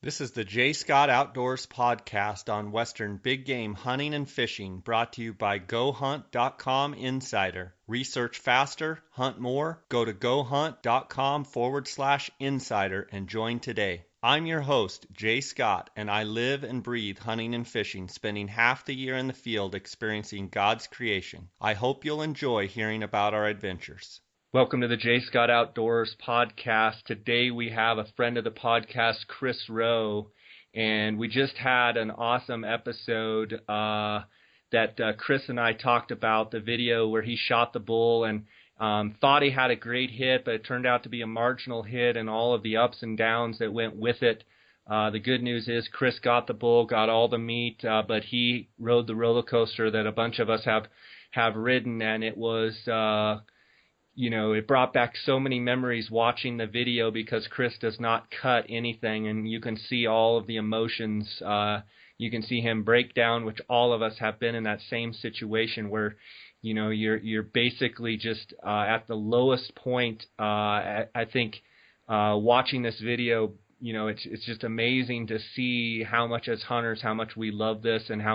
This is the J. Scott Outdoors podcast on Western big game hunting and fishing, brought to you by GoHunt.com Insider. Research faster, hunt more. Go to GoHunt.com/insider and join today. I'm your host, Jay Scott, and I live and breathe hunting and fishing, spending half the year in the field experiencing God's creation. I hope you'll enjoy hearing about our adventures. Welcome to the J. Scott Outdoors podcast. Today we have a friend of the podcast, Chris Rowe, and we just had an awesome episode that Chris and I talked about, the video where he shot the bull and thought he had a great hit, but it turned out to be a marginal hit and all of the ups and downs that went with it. The good news is Chris got the bull, got all the meat, but he rode the roller coaster that a bunch of us have ridden, and it was it brought back so many memories watching the video because Chris does not cut anything, and you can see all of the emotions. You can see him break down, which all of us have been in that same situation where, you're basically just at the lowest point. I think watching this video, it's just amazing to see how much as hunters, how much we love this and how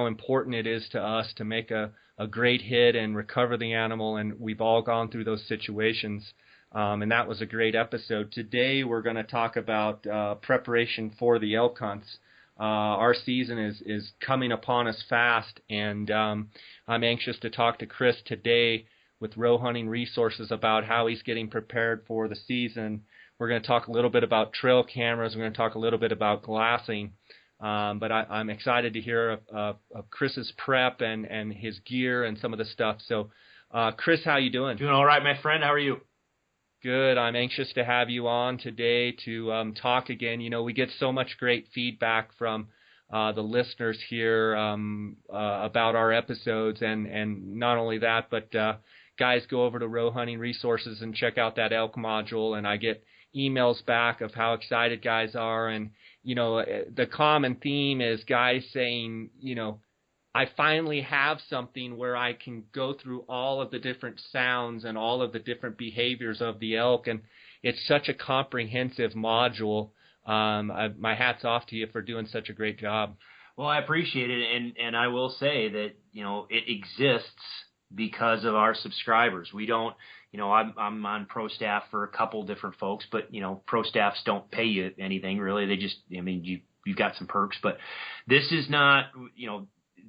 important it is to us to make a great hit and recover the animal, and we've all gone through those situations, and that was a great episode. Today we're going to talk about preparation for the elk hunts. Our season is coming upon us fast, and I'm anxious to talk to Chris today with Rowe Hunting Resources about how he's getting prepared for the season. We're going to talk a little bit about trail cameras. We're going to talk a little bit about glassing. But I'm excited to hear of Chris's prep and his gear and some of the stuff. So, Chris, how you doing? Doing all right, my friend. How are you? Good. I'm anxious to have you on today to talk again. We get so much great feedback from the listeners here about our episodes, and not only that, but guys go over to Rowe Hunting Resources and check out that elk module, and I get emails back of how excited guys are, and the common theme is guys saying, I finally have something where I can go through all of the different sounds and all of the different behaviors of the elk, and it's such a comprehensive module. My hat's off to you for doing such a great job. Well, I appreciate it, and I will say that, it exists because of our subscribers. We don't, I'm on pro staff for a couple different folks, but, pro staffs don't pay you anything really. They just, you've got some perks, but this is not,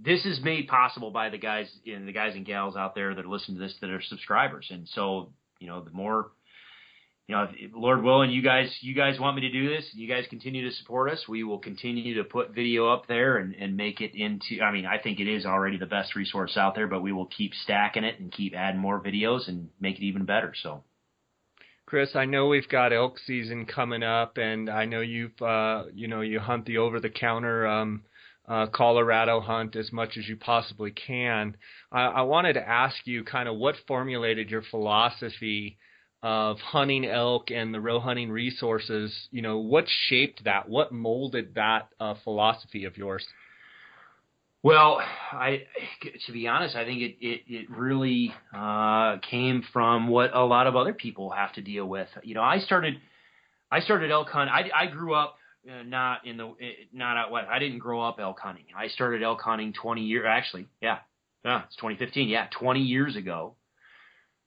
this is made possible by the guys and gals out there that listen to this that are subscribers. And so, the more, if Lord willing, you guys want me to do this, you guys continue to support us, we will continue to put video up there and make it into, I think it is already the best resource out there, but we will keep stacking it and keep adding more videos and make it even better. So, Chris, I know we've got elk season coming up, and I know you've, you hunt the over-the-counter Colorado hunt as much as you possibly can. I wanted to ask you kind of what formulated your philosophy of hunting elk and the Rowe Hunting Resources. What shaped that? What molded that philosophy of yours? Well, to be honest, I think it really came from what a lot of other people have to deal with. I started elk hunting. I grew up not out west. I didn't grow up elk hunting. I started elk hunting 20 years. Actually, it's 2015. 20 years ago.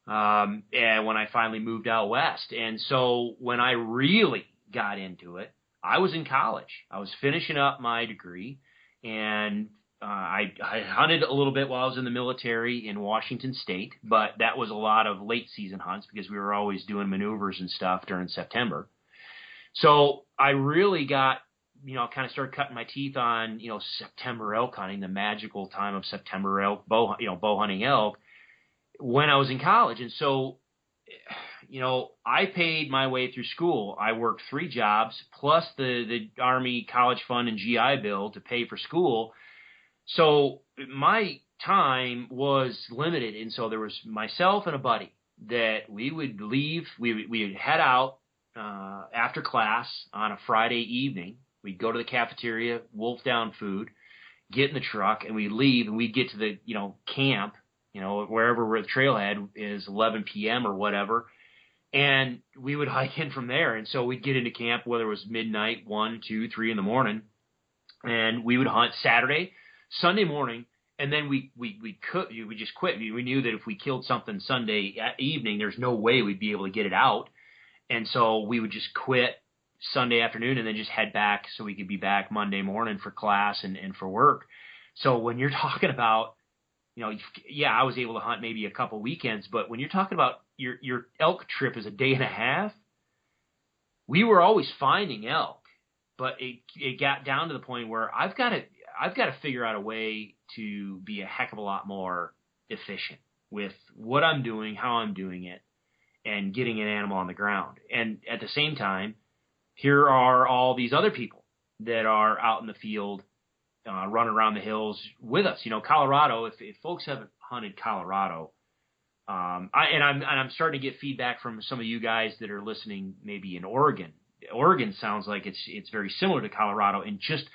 And when I finally moved out west. And so when I really got into it, I was in college. I was finishing up my degree, and I hunted a little bit while I was in the military in Washington State, but that was a lot of late season hunts because we were always doing maneuvers and stuff during September. So I really got, kind of started cutting my teeth on, September elk hunting, the magical time of September elk, bow hunting elk, when I was in college. And so, I paid my way through school. I worked 3 jobs plus the Army college fund and GI Bill to pay for school. So my time was limited. And so there was myself and a buddy that we would leave. We would head out after class on a Friday evening. We'd go to the cafeteria, wolf down food, get in the truck, and we'd leave, and we'd get to the, camp, wherever the trailhead is, 11 p.m. or whatever, And we would hike in from there. And so we'd get into camp, whether it was midnight, 1, 2, 3 in the morning, and we would hunt Saturday, Sunday morning, and then we just quit. We knew that if we killed something Sunday evening, there's no way we'd be able to get it out. And so we would just quit Sunday afternoon and then just head back so we could be back Monday morning for class and for work. So when you're talking about, yeah, I was able to hunt maybe a couple weekends, but when you're talking about your elk trip is a day and a half, we were always finding elk, but it got down to the point where I've got to figure out a way to be a heck of a lot more efficient with what I'm doing, how I'm doing it, and getting an animal on the ground. And at the same time, here are all these other people that are out in the field, running around the hills with us. Colorado, if folks haven't hunted Colorado, I'm starting to get feedback from some of you guys that are listening maybe in Oregon. Oregon sounds like it's very similar to Colorado in just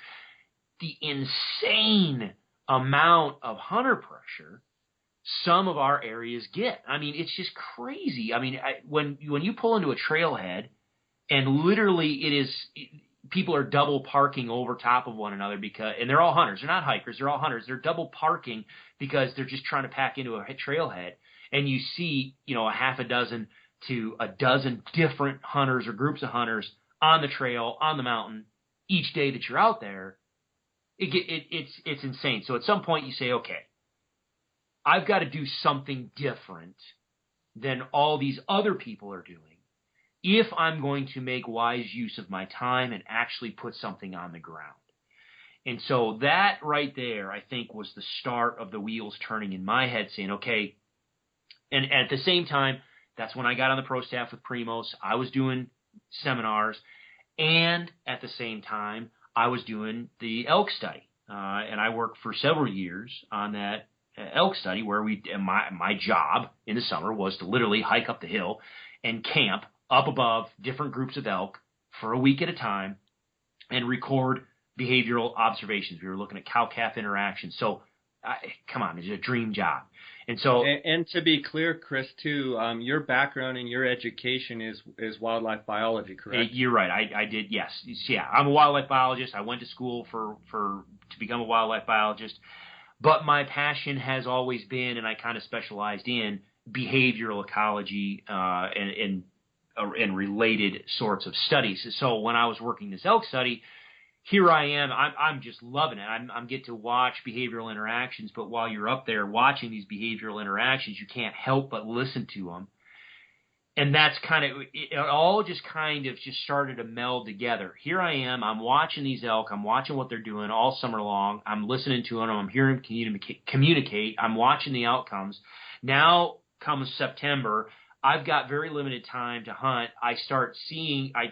the insane amount of hunter pressure some of our areas get. I mean, it's just crazy. I mean, when you pull into a trailhead and literally people are double parking over top of one another and they're all hunters. They're not hikers. They're all hunters. They're double parking because they're just trying to pack into a trailhead. And you see, a half a dozen to a dozen different hunters or groups of hunters on the trail, on the mountain, each day that you're out there. It's insane. So at some point you say, okay, I've got to do something different than all these other people are doing if I'm going to make wise use of my time and actually put something on the ground. And so that right there, I think, was the start of the wheels turning in my head saying, okay, and at the same time, that's when I got on the pro staff with Primos. I was doing seminars, and at the same time, I was doing the elk study. And I worked for several years on that elk study where my job in the summer was to literally hike up the hill and camp up above different groups of elk for a week at a time and record behavioral observations. We were looking at cow-calf interactions. So, come on, it's a dream job. And so, and to be clear, Chris, too, your background and your education is wildlife biology, correct? You're right. I did. Yes. Yeah. I'm a wildlife biologist. I went to school to become a wildlife biologist, but my passion has always been, and I kind of specialized in behavioral ecology, and related sorts of studies. So when I was working this elk study, here I am. I'm just loving it. I'm get to watch behavioral interactions, but while you're up there watching these behavioral interactions, you can't help but listen to them. And that's it all just started to meld together. Here I am. I'm watching these elk. I'm watching what they're doing all summer long. I'm listening to them. I'm hearing them communicate. I'm watching the outcomes. Now comes September. I've got very limited time to hunt. I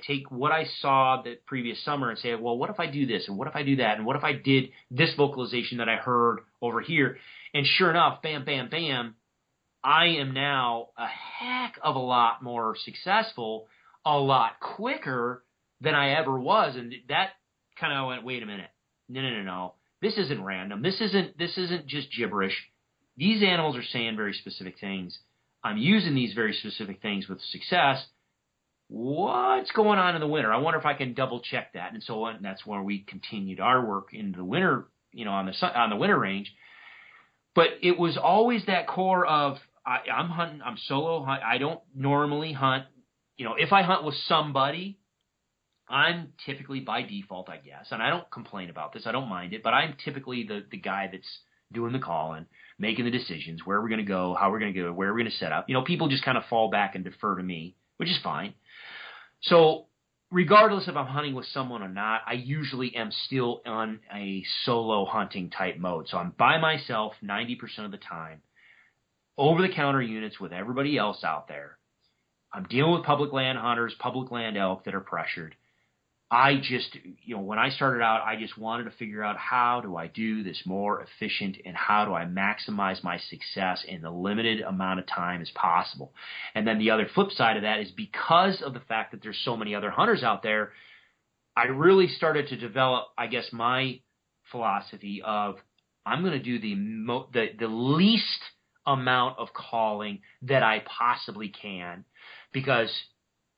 take what I saw the previous summer and say, well, what if I do this? And what if I do that? And what if I did this vocalization that I heard over here? And sure enough, bam, bam, bam, I am now a heck of a lot more successful, a lot quicker than I ever was. And that kind of went, wait a minute. No. This isn't random. This isn't just gibberish. These animals are saying very specific things. I'm using these very specific things with success. What's going on in the winter? I wonder if I can double check that. And so on. That's where we continued our work into the winter, on the winter range. But it was always that core of I'm hunting. I'm solo hunt. I don't normally hunt. If I hunt with somebody, I'm typically by default, I guess, and I don't complain about this. I don't mind it, but I'm typically the guy that's doing the calling, making the decisions, where we're going to go, how we're going to go, where we're going to set up. People just kind of fall back and defer to me, which is fine. So regardless if I'm hunting with someone or not, I usually am still on a solo hunting type mode. So I'm by myself 90% of the time, over-the-counter units with everybody else out there. I'm dealing with public land hunters, public land elk that are pressured. I just, when I started out, I just wanted to figure out how do I do this more efficient and how do I maximize my success in the limited amount of time as possible. And then the other flip side of that is because of the fact that there's so many other hunters out there, I really started to develop, I guess, my philosophy of I'm going to do the least amount of calling that I possibly can, because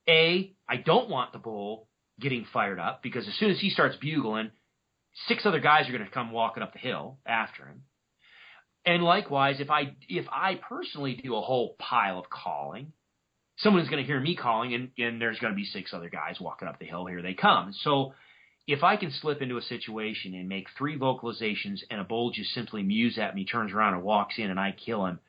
I don't want the bull getting fired up, because as soon as he starts bugling, 6 other guys are going to come walking up the hill after him. And likewise, if I personally do a whole pile of calling, someone's going to hear me calling, and there's going to be 6 other guys walking up the hill. Here they come. So if I can slip into a situation and make 3 vocalizations and a bull just simply mews at me, turns around and walks in, and I kill him,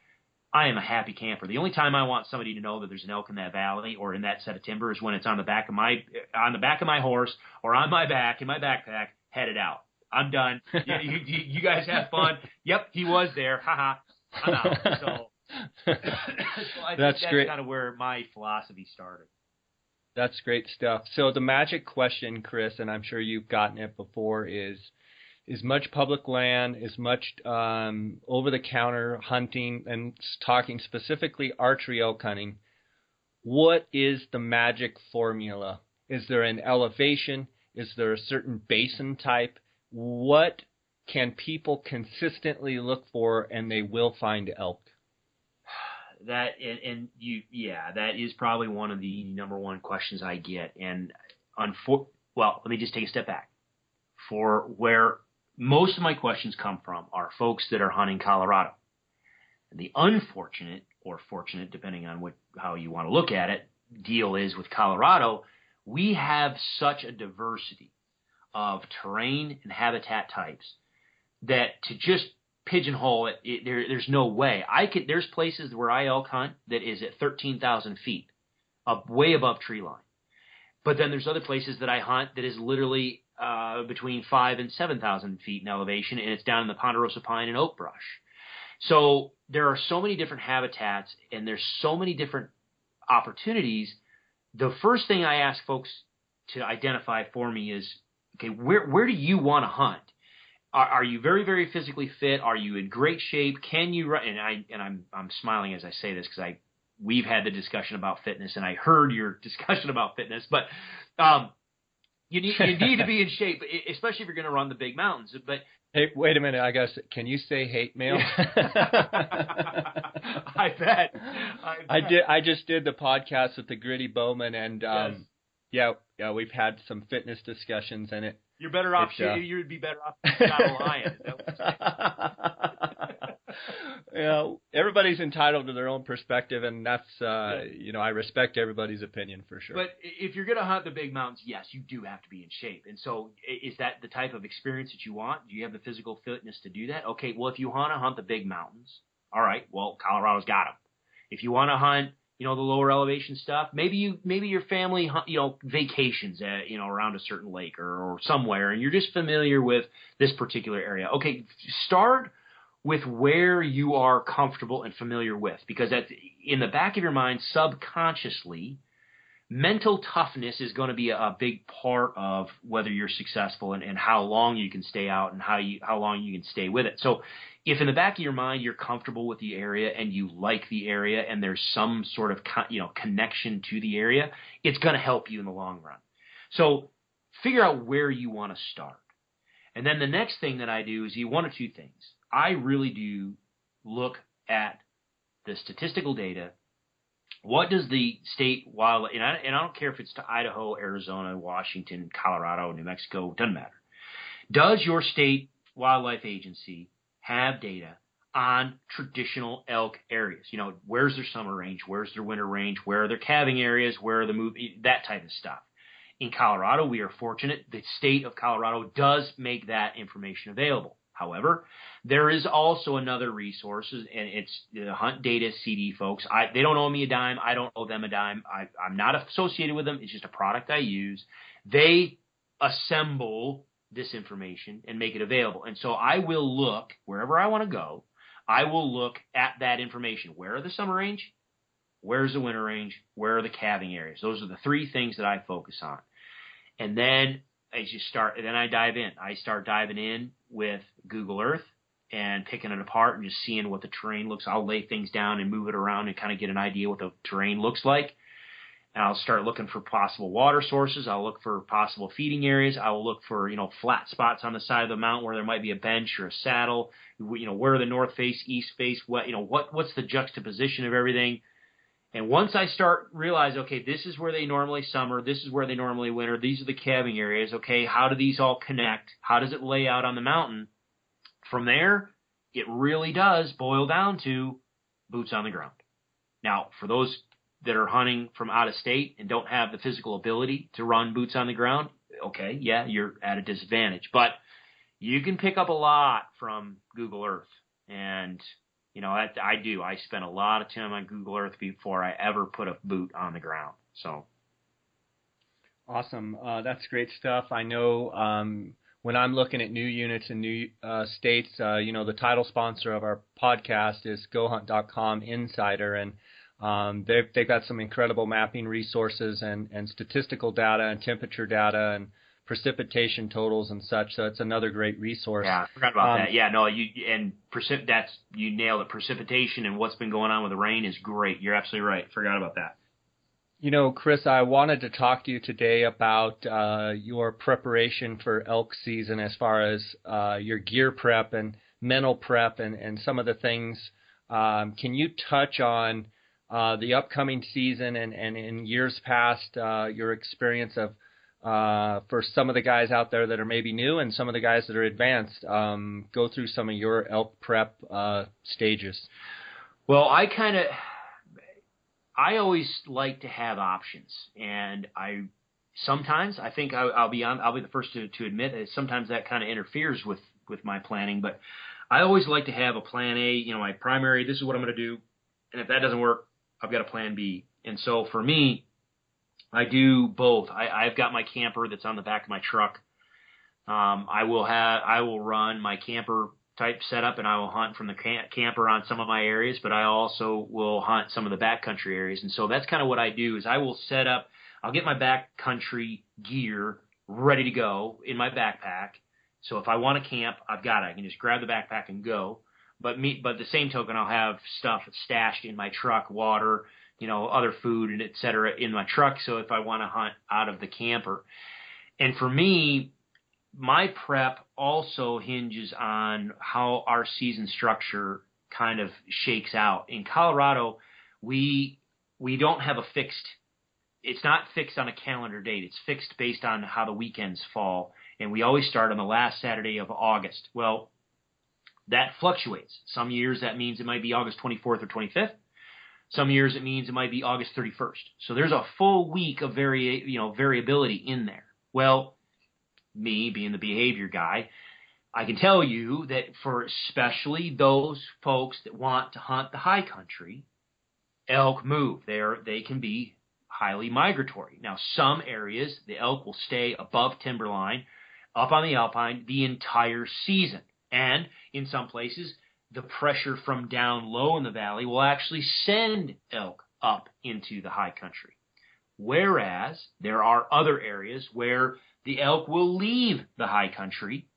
I am a happy camper. The only time I want somebody to know that there's an elk in that valley or in that set of timber is when it's on the back of my horse or on my back in my backpack, headed out. I'm done. You guys have fun. Yep, he was there. Haha. I'm out. So I think that's great. Kind of where my philosophy started. That's great stuff. So the magic question, Chris, and I'm sure you've gotten it before, is much public land, is much over-the-counter hunting, and talking specifically archery elk hunting. What is the magic formula? Is there an elevation? Is there a certain basin type? What can people consistently look for and they will find elk? That that is probably one of the number one questions I get. And let me just take a step back. For where most of my questions come from are folks that are hunting Colorado. And the unfortunate or fortunate, depending on how you want to look at it, deal is with Colorado, we have such a diversity of terrain and habitat types that to just pigeonhole it, there's no way. There's places where I elk hunt that is at 13,000 feet, way above tree line. But then there's other places that I hunt that is literally between 5,000 and 7,000 feet in elevation, and it's down in the ponderosa pine and oak brush. So there are so many different habitats, and there's so many different opportunities. The first thing I ask folks to identify for me is, okay, where do you want to hunt? Are you very, very physically fit? Are you in great shape? Can you run? And I'm smiling as I say this because we've had the discussion about fitness, and I heard your discussion about fitness. But you need to be in shape, especially if you're going to run the big mountains. But hey, wait a minute. Can you say hate mail? I bet. I just did the podcast with the Gritty Bowman, and yes. Yeah, we've had some fitness discussions, and you're better off. You would be better off saddle lion. Everybody's entitled to their own perspective, and that's I respect everybody's opinion for sure. But if you're going to hunt the big mountains, yes, you do have to be in shape. And so, is that the type of experience that you want? Do you have the physical fitness to do that? Okay, well, if you want to hunt the big mountains, all right, well, Colorado's got them. If you want to hunt, the lower elevation stuff, maybe your family, vacations at, around a certain lake or somewhere, and you're just familiar with this particular area. Okay, start with where you are comfortable and familiar with, because that's in the back of your mind, subconsciously, mental toughness is going to be a big part of whether you're successful and how long you can stay out and how long you can stay with it. So if in the back of your mind you're comfortable with the area and you like the area and there's some sort of connection to the area, it's going to help you in the long run. So figure out where you want to start. And then the next thing that I do is one of two things. I really do look at the statistical data. What does the state wildlife, and I don't care if it's to Idaho, Arizona, Washington, Colorado, New Mexico, doesn't matter. Does your state wildlife agency have data on traditional elk areas? Where's their summer range? Where's their winter range? Where are their calving areas? Where are that type of stuff? In Colorado, we are fortunate. The state of Colorado does make that information available. However, there is also another resource, and it's the Hunt Data CD folks. They don't owe me a dime. I don't owe them a dime. I'm not associated with them. It's just a product I use. They assemble this information and make it available. And so I will look wherever I want to go. I will look at that information. Where are the summer range? Where's the winter range? Where are the calving areas? Those are the 3 things that I focus on. And then I dive in. I start diving in with Google Earth and picking it apart and just seeing what the terrain looks. I'll lay things down and move it around and kind of get an idea what the terrain looks like. and I'll start looking for possible water sources. I'll look for possible feeding areas. I will look for, flat spots on the side of the mountain where there might be a bench or a saddle. Where are the north face, east face, what's the juxtaposition of everything? And once I start realize, okay, this is where they normally summer, this is where they normally winter, these are the calving areas, okay, how do these all connect? How does it lay out on the mountain? From there, it really does boil down to boots on the ground. Now, for those that are hunting from out of state and don't have the physical ability to run boots on the ground, okay, yeah, you're at a disadvantage. But you can pick up a lot from Google Earth. And I do. I spend a lot of time on Google Earth before I ever put a boot on the ground. So, awesome. That's great stuff. I know when I'm looking at new units in new states, the title sponsor of our podcast is GoHunt.com Insider, and they've got some incredible mapping resources and statistical data and temperature data and precipitation totals and such. So it's another great resource. Yeah, I forgot about that. Yeah, no, you nailed it. Precipitation and what's been going on with the rain is great. You're absolutely right. Forgot about that. Chris, I wanted to talk to you today about your preparation for elk season as far as your gear prep and mental prep and some of the things. Can you touch on the upcoming season and in years past, your experience of for some of the guys out there that are maybe new and some of the guys that are advanced, go through some of your elk prep stages? Well, I always like to have options, and I think I'll be the first to admit that sometimes that kind of interferes with my planning, but I always like to have a plan A, my primary, this is what I'm going to do, and if that doesn't work, I've got a plan B. And so for me, I do both. I've got my camper that's on the back of my truck. I will run my camper type setup, and I will hunt from the camper on some of my areas, but I also will hunt some of the backcountry areas. And so that's kind of what I do is I will set up, I'll get my backcountry gear ready to go in my backpack. So if I want to camp, I can just grab the backpack and go. But the same token, I'll have stuff stashed in my truck, water, other food and et cetera in my truck. So if I want to hunt out of the camper. And for me, my prep also hinges on how our season structure kind of shakes out. In Colorado, we don't have it's not fixed on a calendar date. It's fixed based on how the weekends fall. And we always start on the last Saturday of August. Well, that fluctuates. Some years that means it might be August 24th or 25th. Some years it means it might be August 31st. So there's a full week of variability in there. Well, me being the behavior guy, I can tell you that for especially those folks that want to hunt the high country, elk move. They can be highly migratory. Now, some areas, the elk will stay above timberline, up on the alpine, the entire season. And in some places, the pressure from down low in the valley will actually send elk up into the high country. Whereas there are other areas where the elk will leave the high country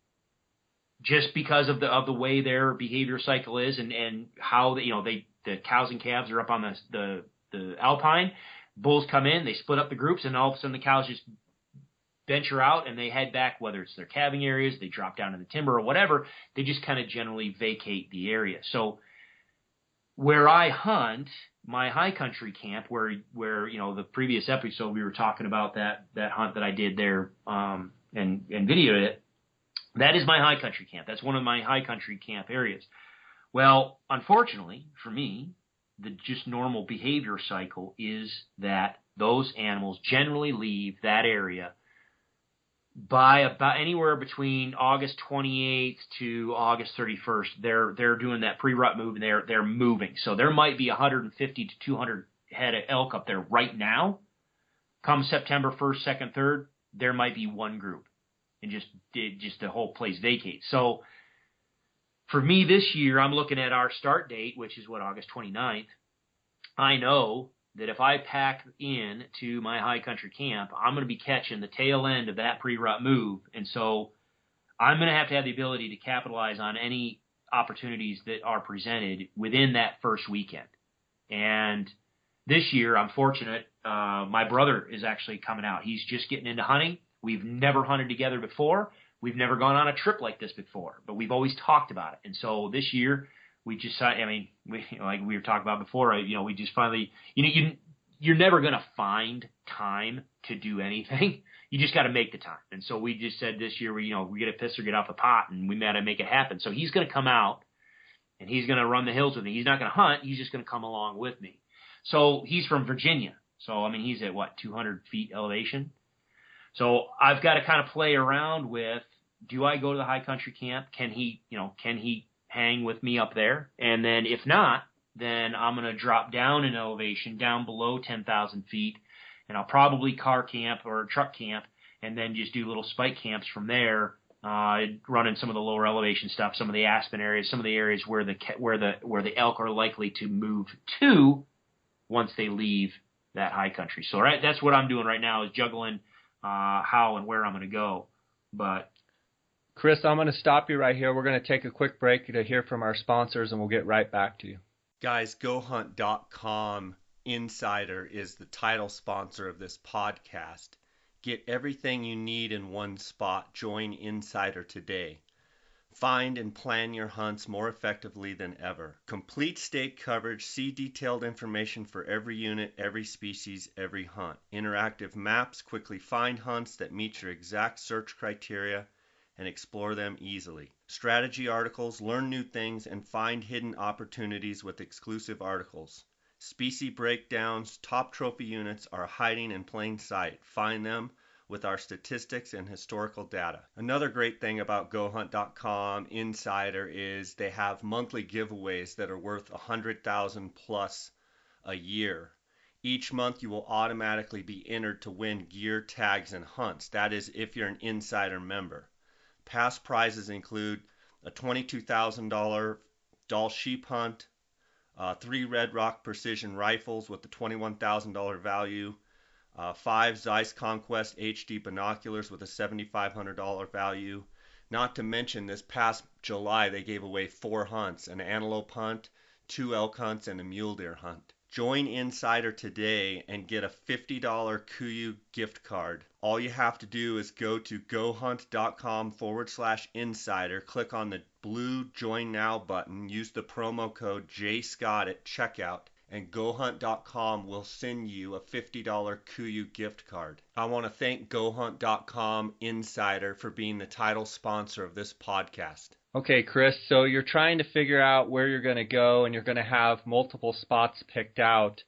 just because of the way their behavior cycle is and how the cows and calves are up on the alpine. Bulls come in, they split up the groups, and all of a sudden the cows just venture out and they head back, whether it's their calving areas, they drop down in the timber or whatever, they just kind of generally vacate the area. So where I hunt, my high country camp, where the previous episode we were talking about that hunt that I did there and videoed it, that is my high country camp. That's one of my high country camp areas. Well, unfortunately for me, the just normal behavior cycle is that those animals generally leave that area by about anywhere between August 28th to August 31st. They're doing that pre-rut move, and they're moving. So there might be 150 to 200 head of elk up there right now. Come September 1st, 2nd, 3rd, there might be one group, and just the whole place vacates. So for me this year, I'm looking at our start date, which is August 29th. I know that if I pack in to my high country camp, I'm going to be catching the tail end of that pre-rut move. And so I'm going to have the ability to capitalize on any opportunities that are presented within that first weekend. And this year, I'm fortunate my brother is actually coming out. He's just getting into hunting. We've never hunted together before. We've never gone on a trip like this before, but we've always talked about it. And so this year we just, like we were talking about before, we just finally, you're never going to find time to do anything. You just got to make the time. And so we just said this year, we get a piss or get off the pot, and we got to make it happen. So he's going to come out and he's going to run the hills with me. He's not going to hunt. He's just going to come along with me. So he's from Virginia. So, he's at 200 feet elevation. So I've got to kind of play around with, do I go to the high country camp? Can he hang with me up there? And then if not, then I'm going to drop down in elevation, down below 10,000 feet, and I'll probably car camp or truck camp, and then just do little spike camps from there, running some of the lower elevation stuff, some of the aspen areas, some of the areas where the elk are likely to move to once they leave that high country. So that's what I'm doing right now, is juggling how and where I'm going to go. But Chris, I'm going to stop you right here. We're going to take a quick break to hear from our sponsors, and we'll get right back to you. Guys, GoHunt.com Insider is the title sponsor of this podcast. Get everything you need in one spot. Join Insider today. Find and plan your hunts more effectively than ever. Complete state coverage. See detailed information for every unit, every species, every hunt. Interactive maps. Quickly find hunts that meet your exact search criteria and explore them easily. Strategy articles. Learn new things and find hidden opportunities with exclusive articles. Species breakdowns. Top trophy units are hiding in plain sight. Find them with our statistics and historical data. Another great thing about GoHunt.com Insider is they have monthly giveaways that are worth $100,000 plus a year. Each month you will automatically be entered to win gear, tags, and hunts. That is if you're an Insider member. Past prizes include a $22,000 Dall sheep hunt, 3 Red Rock Precision rifles with a $21,000 value, 5 Zeiss Conquest HD binoculars with a $7,500 value. Not to mention, this past July they gave away 4 hunts, an antelope hunt, 2 elk hunts, and a mule deer hunt. Join Insider today and get a $50 KUIU gift card. All you have to do is go to gohunt.com/insider, click on the blue Join Now button, use the promo code JScott at checkout, and GoHunt.com will send you a $50 KUIU gift card. I want to thank GoHunt.com Insider for being the title sponsor of this podcast. Okay, Chris, so you're trying to figure out where you're going to go, and you're going to have multiple spots picked out.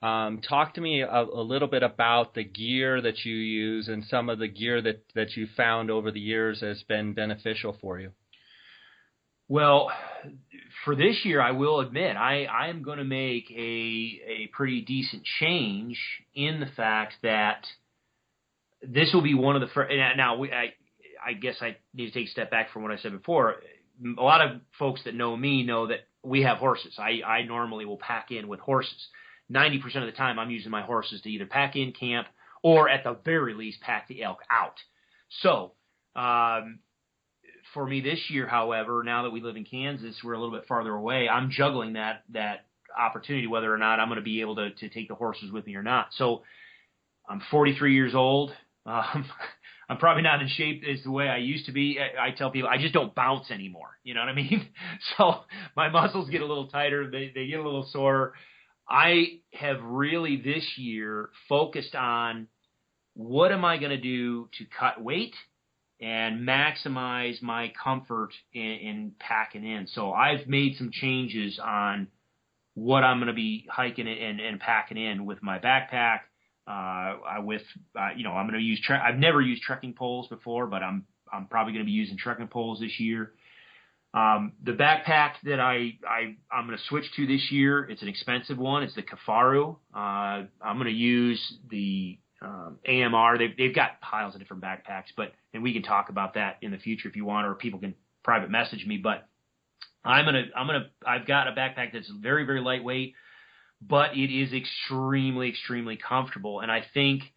Talk to me a little bit about the gear that you use and some of the gear that you found over the years has been beneficial for you. Well, for this year, I will admit, I am going to make a pretty decent change in the fact that this will be one of the first. Now, I guess I need to take a step back from what I said before. A lot of folks that know me know that we have horses. I normally will pack in with horses. 90% of the time, I'm using my horses to either pack in camp or, at the very least, pack the elk out. So, for me this year, however, now that we live in Kansas, we're a little bit farther away. I'm juggling that opportunity, whether or not I'm going to be able to take the horses with me or not. So, I'm 43 years old. I'm probably not in shape as the way I used to be. I tell people I just don't bounce anymore. You know what I mean? So my muscles get a little tighter. They get a little sore. I have really this year focused on what am I going to do to cut weight and maximize my comfort in packing in. So I've made some changes on what I'm going to be hiking and packing in with my backpack. I'm going to use. I've never used trekking poles before, but I'm probably going to be using trekking poles this year. The backpack that I'm going to switch to this year, it's an expensive one. It's the Kafaru. I'm going to use the AMR. They've got piles of different backpacks, and we can talk about that in the future if you want, or people can private message me. But I've got a backpack that's very, very lightweight, but it is extremely, extremely comfortable. And I think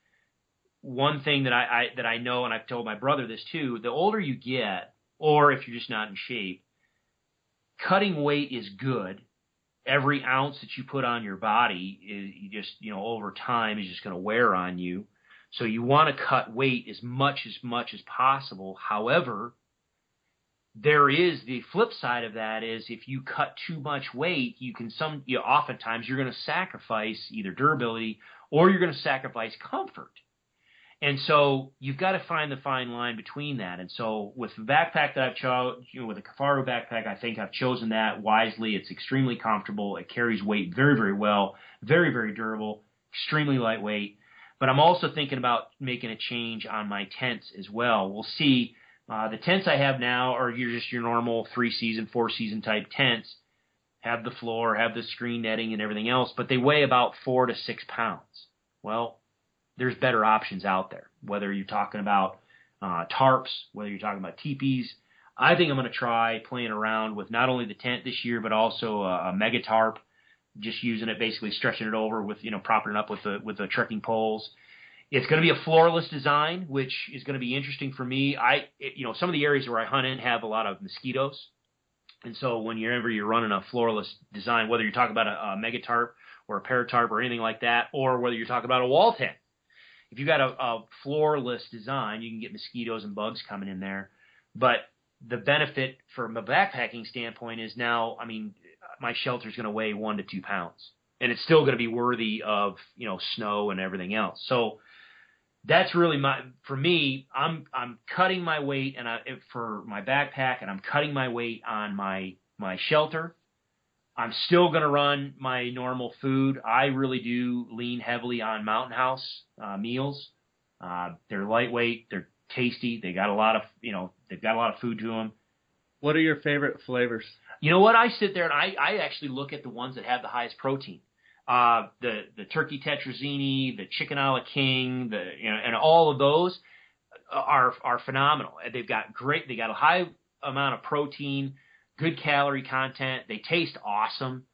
one thing that I know, and I've told my brother this too, the older you get, or if you're just not in shape, cutting weight is good, every ounce that you put on your body is you just, over time is just going to wear on you. So you want to cut weight as much as possible. However, there is the flip side of that is if you cut too much weight, oftentimes you're going to sacrifice either durability or you're going to sacrifice comfort. And so you've got to find the fine line between that. And so with the backpack that I've chosen, with the Kifaru backpack, I think I've chosen that wisely. It's extremely comfortable. It carries weight very, very well, very, very durable, extremely lightweight. But I'm also thinking about making a change on my tents as well. We'll see. The tents I have now are your normal 3-season, 4-season type tents. Have the floor, have the screen netting and everything else, but they weigh about 4 to 6 pounds. Well, there's better options out there, whether you're talking about tarps, whether you're talking about teepees. I think I'm going to try playing around with not only the tent this year, but also a mega tarp, just using it, basically stretching it over with, propping it up with the trekking poles. It's going to be a floorless design, which is going to be interesting for me. Some of the areas where I hunt in have a lot of mosquitoes. And so whenever you're running a floorless design, whether you're talking about a mega tarp or a paratarp or anything like that, or whether you're talking about a wall tent, if you've got a floorless design, you can get mosquitoes and bugs coming in there. But the benefit from a backpacking standpoint is now, my shelter is going to weigh 1 to 2 pounds, and it's still going to be worthy of, snow and everything else. So that's really for me, I'm cutting my weight for my backpack, and I'm cutting my weight on my shelter. I'm still going to run my normal food. I really do lean heavily on Mountain House meals. They're lightweight. They're tasty. They got a lot of, they've got a lot of food to them. What are your favorite flavors? You know what? I sit there and I actually look at the ones that have the highest protein. The turkey tetrazzini, the chicken a la king, and all of those are phenomenal. They got a high amount of protein, good calorie content. They taste awesome.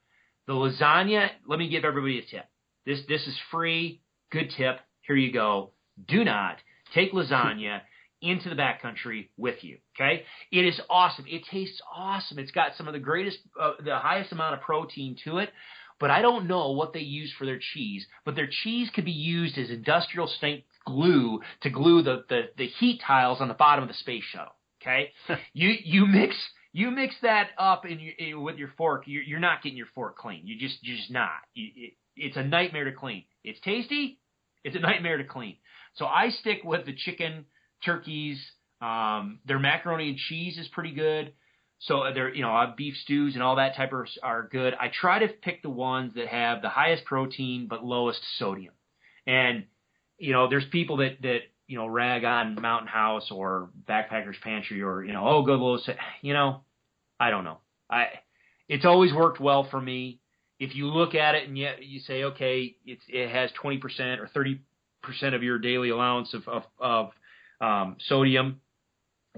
The lasagna, let me give everybody a tip. This is free. Good tip. Here you go. Do not take lasagna into the backcountry with you. Okay? It is awesome. It tastes awesome. It's got some of the highest amount of protein to it. But I don't know what they use for their cheese. But their cheese could be used as industrial strength glue to glue the heat tiles on the bottom of the space shuttle. Okay? You mix that up with your fork. You're not getting your fork clean. You're just not. It's a nightmare to clean. It's tasty. It's a nightmare to clean. So I stick with the chicken, turkeys. Their macaroni and cheese is pretty good. So they're, beef stews and all that type are good. I try to pick the ones that have the highest protein but lowest sodium. And, there's people that rag on Mountain House or Backpacker's Pantry or, go low. I don't know. It's always worked well for me. If you look at it and you say, okay, it has 20% or 30% of your daily allowance of sodium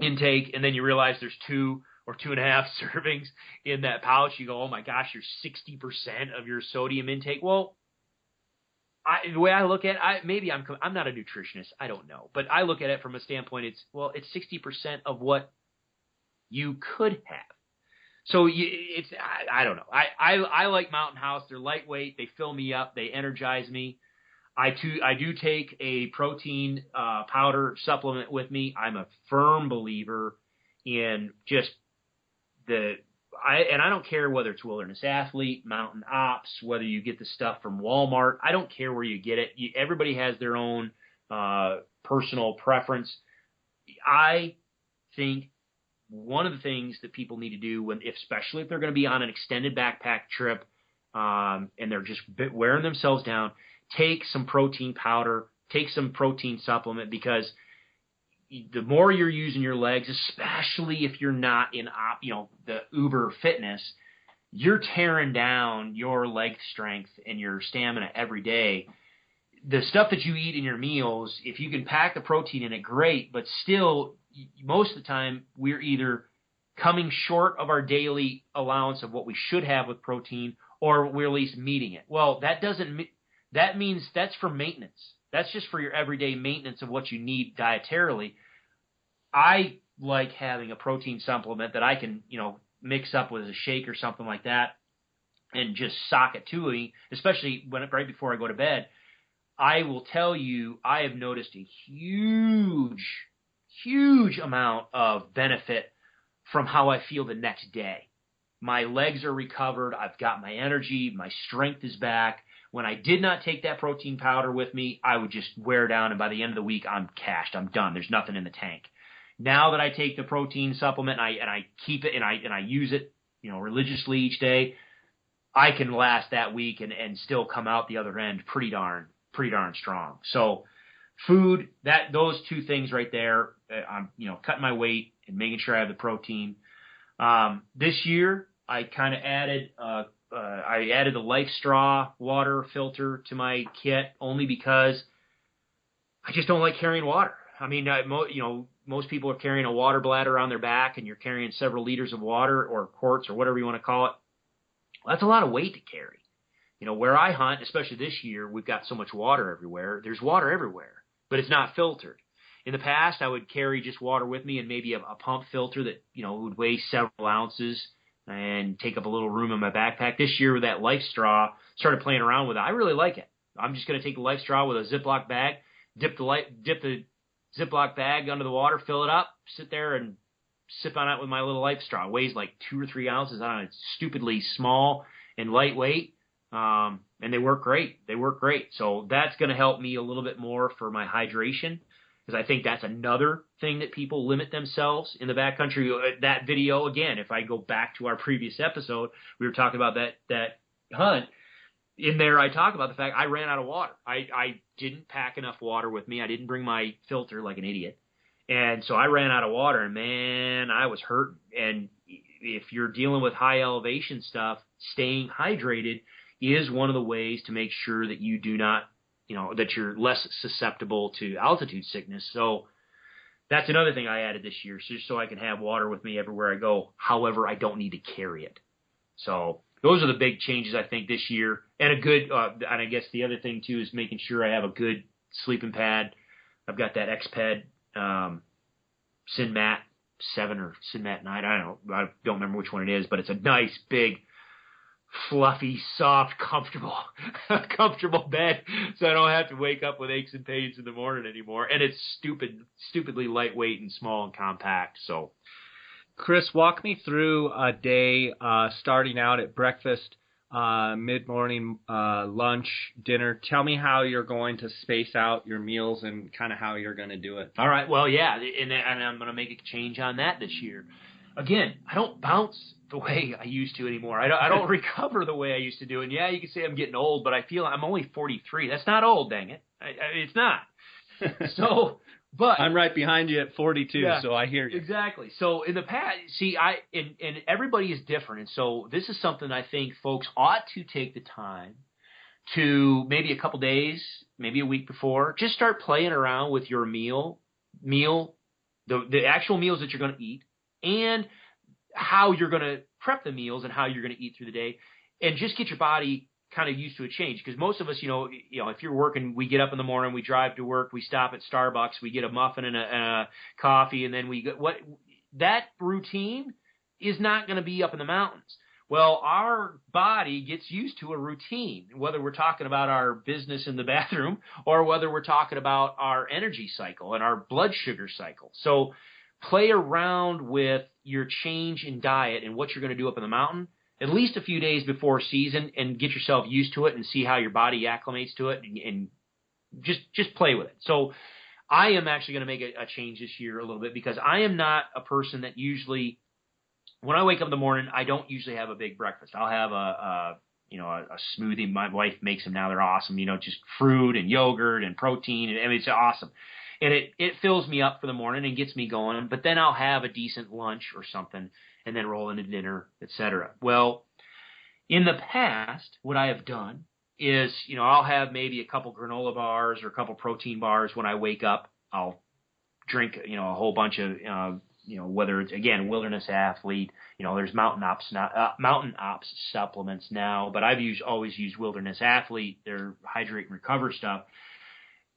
intake, and then you realize there's 2 or 2.5 servings in that pouch, you go, oh my gosh, you're 60% of your sodium intake. Well, the way I look at it, maybe I'm not a nutritionist, I don't know, but I look at it from a standpoint, it's 60% of what you could have. So I don't know. I like Mountain House. They're lightweight. They fill me up. They energize me. I do take a protein powder supplement with me. I'm a firm believer in just I don't care whether it's Wilderness Athlete, Mountain Ops, whether you get the stuff from Walmart. I don't care where you get it. Everybody has their own personal preference. I think one of the things that people need to do, especially if they're going to be on an extended backpack trip and they're just wearing themselves down, take some protein powder, take some protein supplement, because the more you're using your legs, especially if you're not in the uber fitness, you're tearing down your leg strength and your stamina every day. The stuff that you eat in your meals, if you can pack the protein in it, great, but still, most of the time, we're either coming short of our daily allowance of what we should have with protein, or we're at least meeting it. Well, that means that's for maintenance. That's just for your everyday maintenance of what you need dietarily. I like having a protein supplement that I can, mix up with a shake or something like that. and just sock it to me, especially right before I go to bed. I will tell you, I have noticed a huge amount of benefit from how I feel the next day. My legs are recovered. I've got my energy. My strength is back. When I did not take that protein powder with me, I would just wear down, and by the end of the week, I'm cashed. I'm done. There's nothing in the tank. Now that I take the protein supplement and I keep it and I use it, religiously each day, I can last that week and still come out the other end pretty darn strong. So food, those two things right there, I'm cutting my weight and making sure I have the protein. This year I kind of added the Life Straw water filter to my kit only because I just don't like carrying water. I mean, most people are carrying a water bladder on their back, and you're carrying several liters of water or quarts or whatever you want to call it. That's a lot of weight to carry. Where I hunt, especially this year, we've got so much water everywhere. There's water everywhere, but it's not filtered. In the past, I would carry just water with me and maybe a pump filter that, would weigh several ounces and take up a little room in my backpack. This year with that Life Straw, started playing around with it. I really like it. I'm just going to take the Life Straw with a Ziploc bag, dip the Ziploc bag under the water, fill it up, sit there and sip on it with my little Life Straw. It weighs like 2 or 3 ounces. I don't know, it's stupidly small and lightweight. And they work great. So that's going to help me a little bit more for my hydration, because I think that's another thing that people limit themselves in the backcountry. That video, again, if I go back to our previous episode, we were talking about that hunt. In there, I talk about the fact I ran out of water. I didn't pack enough water with me. I didn't bring my filter like an idiot. And so I ran out of water, and man, I was hurting. And if you're dealing with high elevation stuff, staying hydrated is one of the ways to make sure that you do not, that you're less susceptible to altitude sickness. So that's another thing I added this year, just so I can have water with me everywhere I go. However, I don't need to carry it. So those are the big changes, I think, this year. And and I guess the other thing too is making sure I have a good sleeping pad. I've got that Xped Sinmat 7 or Sinmat 9. I don't remember which one it is, but it's a nice, big, fluffy, soft, comfortable bed, so I don't have to wake up with aches and pains in the morning anymore. And it's stupidly lightweight and small and compact. So, Chris, walk me through a day starting out at breakfast, mid-morning, lunch, dinner. Tell me how you're going to space out your meals and kind of how you're going to do it. All right. Well, yeah, and I'm going to make a change on that this year. Again, I don't bounce the way I used to anymore. I don't recover the way I used to do. And yeah, you can say I'm getting old, but I feel I'm only 43. That's not old, dang it. It's not. So, but I'm right behind you at 42, yeah, so I hear you. Exactly. So in the past, see, and everybody is different. And so this is something I think folks ought to take the time to, maybe a couple days, maybe a week before, just start playing around with your meal, the actual meals that you're going to eat, and how you're going to prep the meals and how you're going to eat through the day, and just get your body kind of used to a change. Because most of us, if you're working, we get up in the morning, we drive to work, we stop at Starbucks, we get a muffin and a coffee, and then that routine is not going to be up in the mountains. Well, our body gets used to a routine, whether we're talking about our business in the bathroom or whether we're talking about our energy cycle and our blood sugar cycle. So play around with your change in diet and what you're going to do up in the mountain at least a few days before season, and get yourself used to it and see how your body acclimates to it, and just play with it. So I am actually going to make a change this year a little bit, because I am not a person that usually, when I wake up in the morning, I don't usually have a big breakfast. I'll have a smoothie. My wife makes them now. They're awesome. Just fruit and yogurt and protein. I mean, it's awesome. And it fills me up for the morning and gets me going. But then I'll have a decent lunch or something and then roll into dinner, etc. Well, in the past, what I have done is, I'll have maybe a couple granola bars or a couple protein bars when I wake up. I'll drink, a whole bunch of, whether it's, again, Wilderness Athlete, there's Mountain Ops supplements now, but I've always used Wilderness Athlete, their Hydrate and Recover stuff.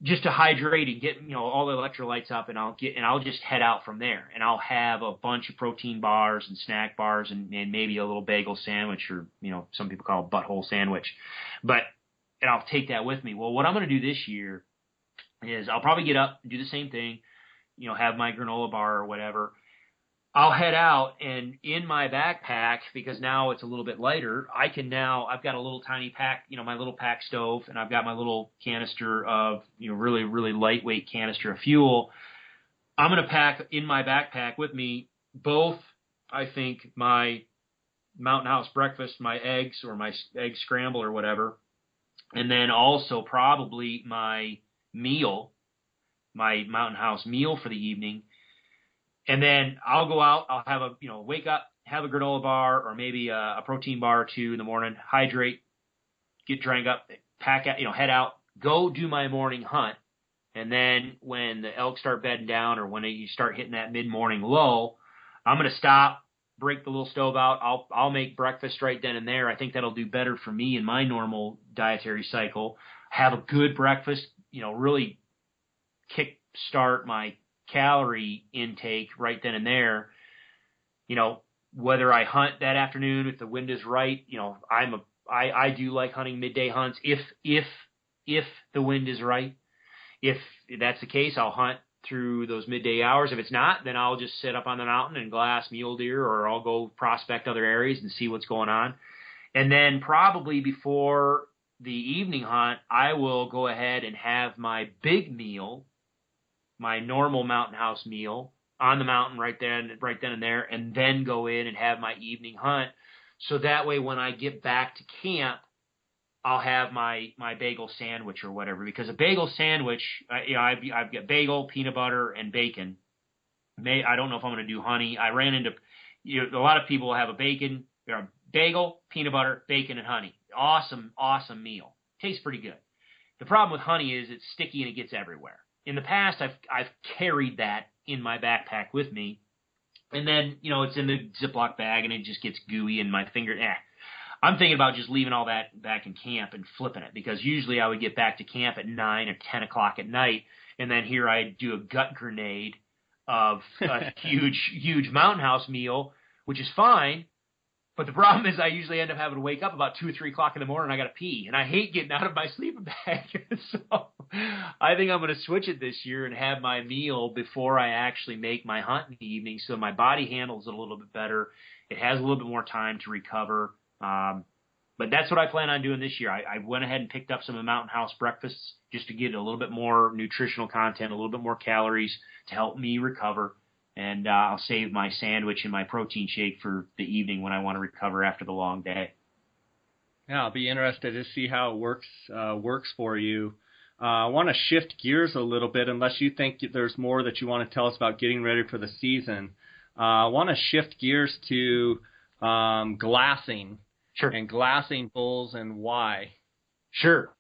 just to hydrate and get, all the electrolytes up, and I'll just head out from there, and I'll have a bunch of protein bars and snack bars and maybe a little bagel sandwich, or, some people call it butthole sandwich, and I'll take that with me. Well, what I'm going to do this year is I'll probably get up and do the same thing, have my granola bar or whatever. I'll head out, and in my backpack, because now it's a little bit lighter, I've got a little tiny pack, my little pack stove, and I've got my little canister of, really, really lightweight canister of fuel. I'm going to pack in my backpack with me both, I think, my Mountain House breakfast, my eggs or my egg scramble or whatever, and then also probably my meal, my Mountain House meal for the evening. And then I'll go out, I'll have wake up, have a granola bar or maybe a protein bar or two in the morning, hydrate, get drank up, pack out, head out, go do my morning hunt. And then when the elk start bedding down, or when you start hitting that mid-morning low, I'm going to stop, break the little stove out. I'll make breakfast right then and there. I think that'll do better for me in my normal dietary cycle. Have a good breakfast, really kick start my calorie intake right then and there. Whether I hunt that afternoon, if the wind is right, I do like hunting midday hunts if the wind is right. If that's the case, I'll hunt through those midday hours. If it's not, then I'll just sit up on the mountain and glass mule deer, or I'll go prospect other areas and see what's going on. And then probably before the evening hunt, I will go ahead and have my big meal, my normal Mountain House meal on the mountain right then and there, and then go in and have my evening hunt. So that way, when I get back to camp, I'll have my bagel sandwich or whatever, because a bagel sandwich, I've got bagel, peanut butter, and bacon. I don't know if I'm going to do honey. I ran into, a lot of people have a bagel, peanut butter, bacon, and honey. Awesome meal. Tastes pretty good. The problem with honey is it's sticky and it gets everywhere. In the past, I've carried that in my backpack with me, and then, it's in the Ziploc bag and it just gets gooey in my finger. I'm thinking about just leaving all that back in camp and flipping it, because usually I would get back to camp at 9 or 10 o'clock at night, and then here I do a gut grenade of a huge Mountain House meal, which is fine. But the problem is I usually end up having to wake up about 2 or 3 o'clock in the morning. I got to pee, and I hate getting out of my sleeping bag. So I think I'm going to switch it this year and have my meal before I actually make my hunt in the evening, so my body handles it a little bit better. It has a little bit more time to recover. But that's what I plan on doing this year. I went ahead and picked up some of the Mountain House breakfasts just to get a little bit more nutritional content, a little bit more calories to help me recover. And I'll save my sandwich and my protein shake for the evening when I want to recover after the long day. Yeah, I'll be interested to see how it works for you. I want to shift gears a little bit, unless you think there's more that you want to tell us about getting ready for the season. I want to shift gears to glassing. Sure. And glassing bulls, and why. Sure.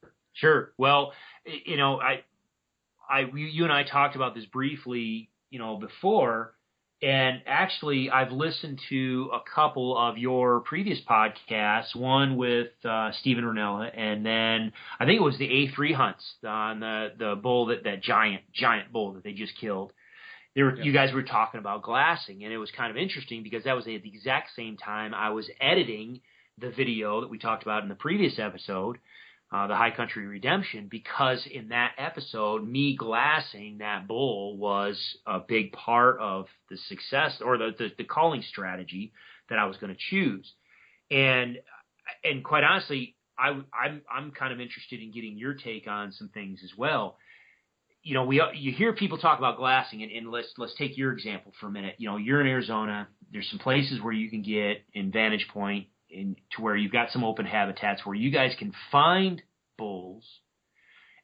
Well, you and I talked about this briefly, before, and actually I've listened to a couple of your previous podcasts, one with Stephen Ranella, and then I think it was the A3 hunts on the bull, that giant bull that they just killed. You guys were talking about glassing, and it was kind of interesting because that was at the exact same time I was editing the video that we talked about in the previous episode, the High Country Redemption, because in that episode, me glassing that bull was a big part of the success, or the calling strategy that I was going to choose. And quite honestly, I'm kind of interested in getting your take on some things as well. You hear people talk about glassing, and let's take your example for a minute. You're in Arizona. There's some places where you can get in vantage point, to where you've got some open habitats where you guys can find bulls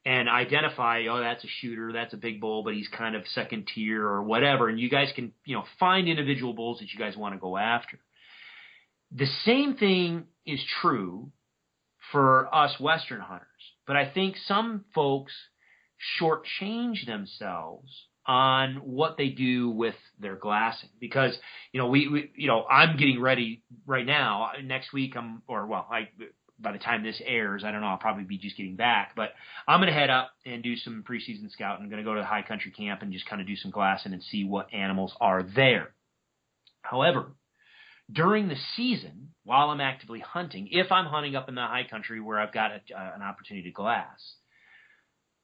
and identify, that's a shooter, that's a big bull, but he's kind of second tier or whatever, and you guys can, find individual bulls that you guys want to go after. The same thing is true for us Western hunters, but I think some folks shortchange themselves on what they do with their glassing, because I'm getting ready right now. Next week by the time this airs, I don't know, I'll probably be just getting back. But I'm going to head up and do some preseason scouting. I'm going to go to the high country camp and just kind of do some glassing and see what animals are there. However, during the season, while I'm actively hunting, if I'm hunting up in the high country where I've got an opportunity to glass,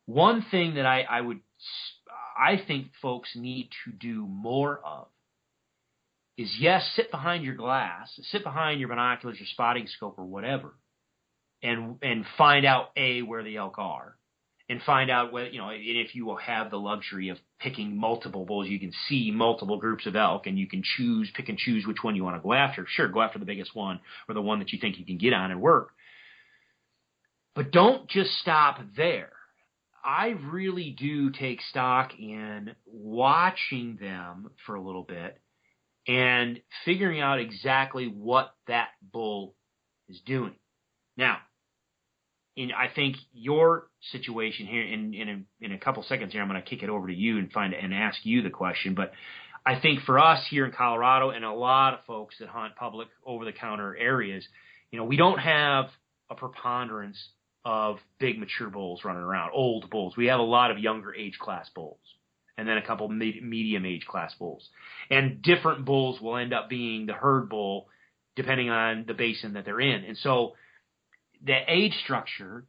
one thing that I think folks need to do more of is, yes, sit behind your glass, sit behind your binoculars, your spotting scope or whatever, and find out, A, where the elk are, and find out whether, if you will have the luxury of picking multiple bulls, you can see multiple groups of elk, and you can pick and choose which one you want to go after. Sure, go after the biggest one or the one that you think you can get on and work. But don't just stop there. I really do take stock in watching them for a little bit and figuring out exactly what that bull is doing. Now, I think your situation here, in a couple seconds here, I'm going to kick it over to you and ask you the question. But I think for us here in Colorado and a lot of folks that hunt public over-the-counter areas, we don't have a preponderance of big mature bulls running around, old bulls. We have a lot of younger age class bulls, and then a couple medium age class bulls. And different bulls will end up being the herd bull depending on the basin that they're in. And so the age structure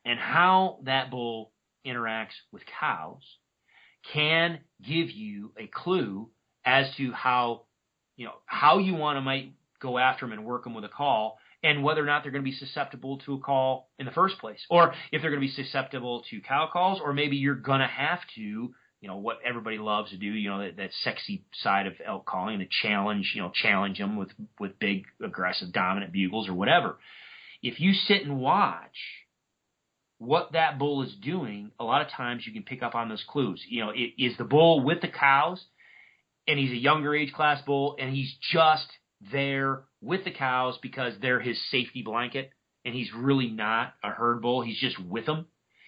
and how that bull interacts with cows can give you a clue as to how you want to might go after them and work them with a call, and whether or not they're going to be susceptible to a call in the first place, or if they're going to be susceptible to cow calls, or maybe you're going to have to, what everybody loves to do, that sexy side of elk calling, the challenge them with big, aggressive, dominant bugles or whatever. If you sit and watch what that bull is doing, a lot of times you can pick up on those clues. Is the bull with the cows, and he's a younger age class bull, and he's just there with the cows because they're his safety blanket, and he's really not a herd bull, he's just with them?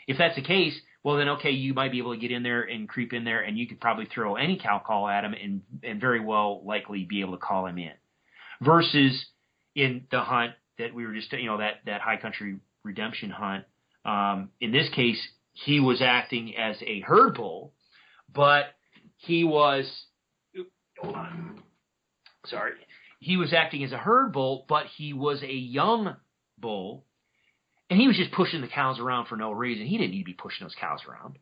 If that's the case, well then, okay, you might be able to get in there and creep in there, and you could probably throw any cow call at him and very well likely be able to call him in. Versus in the hunt that we were just, that high country redemption hunt, in this case, he was acting as a herd bull, but he was, he was acting as a herd bull, but he was a young bull, and he was just pushing the cows around for no reason. He didn't need to be pushing those cows around.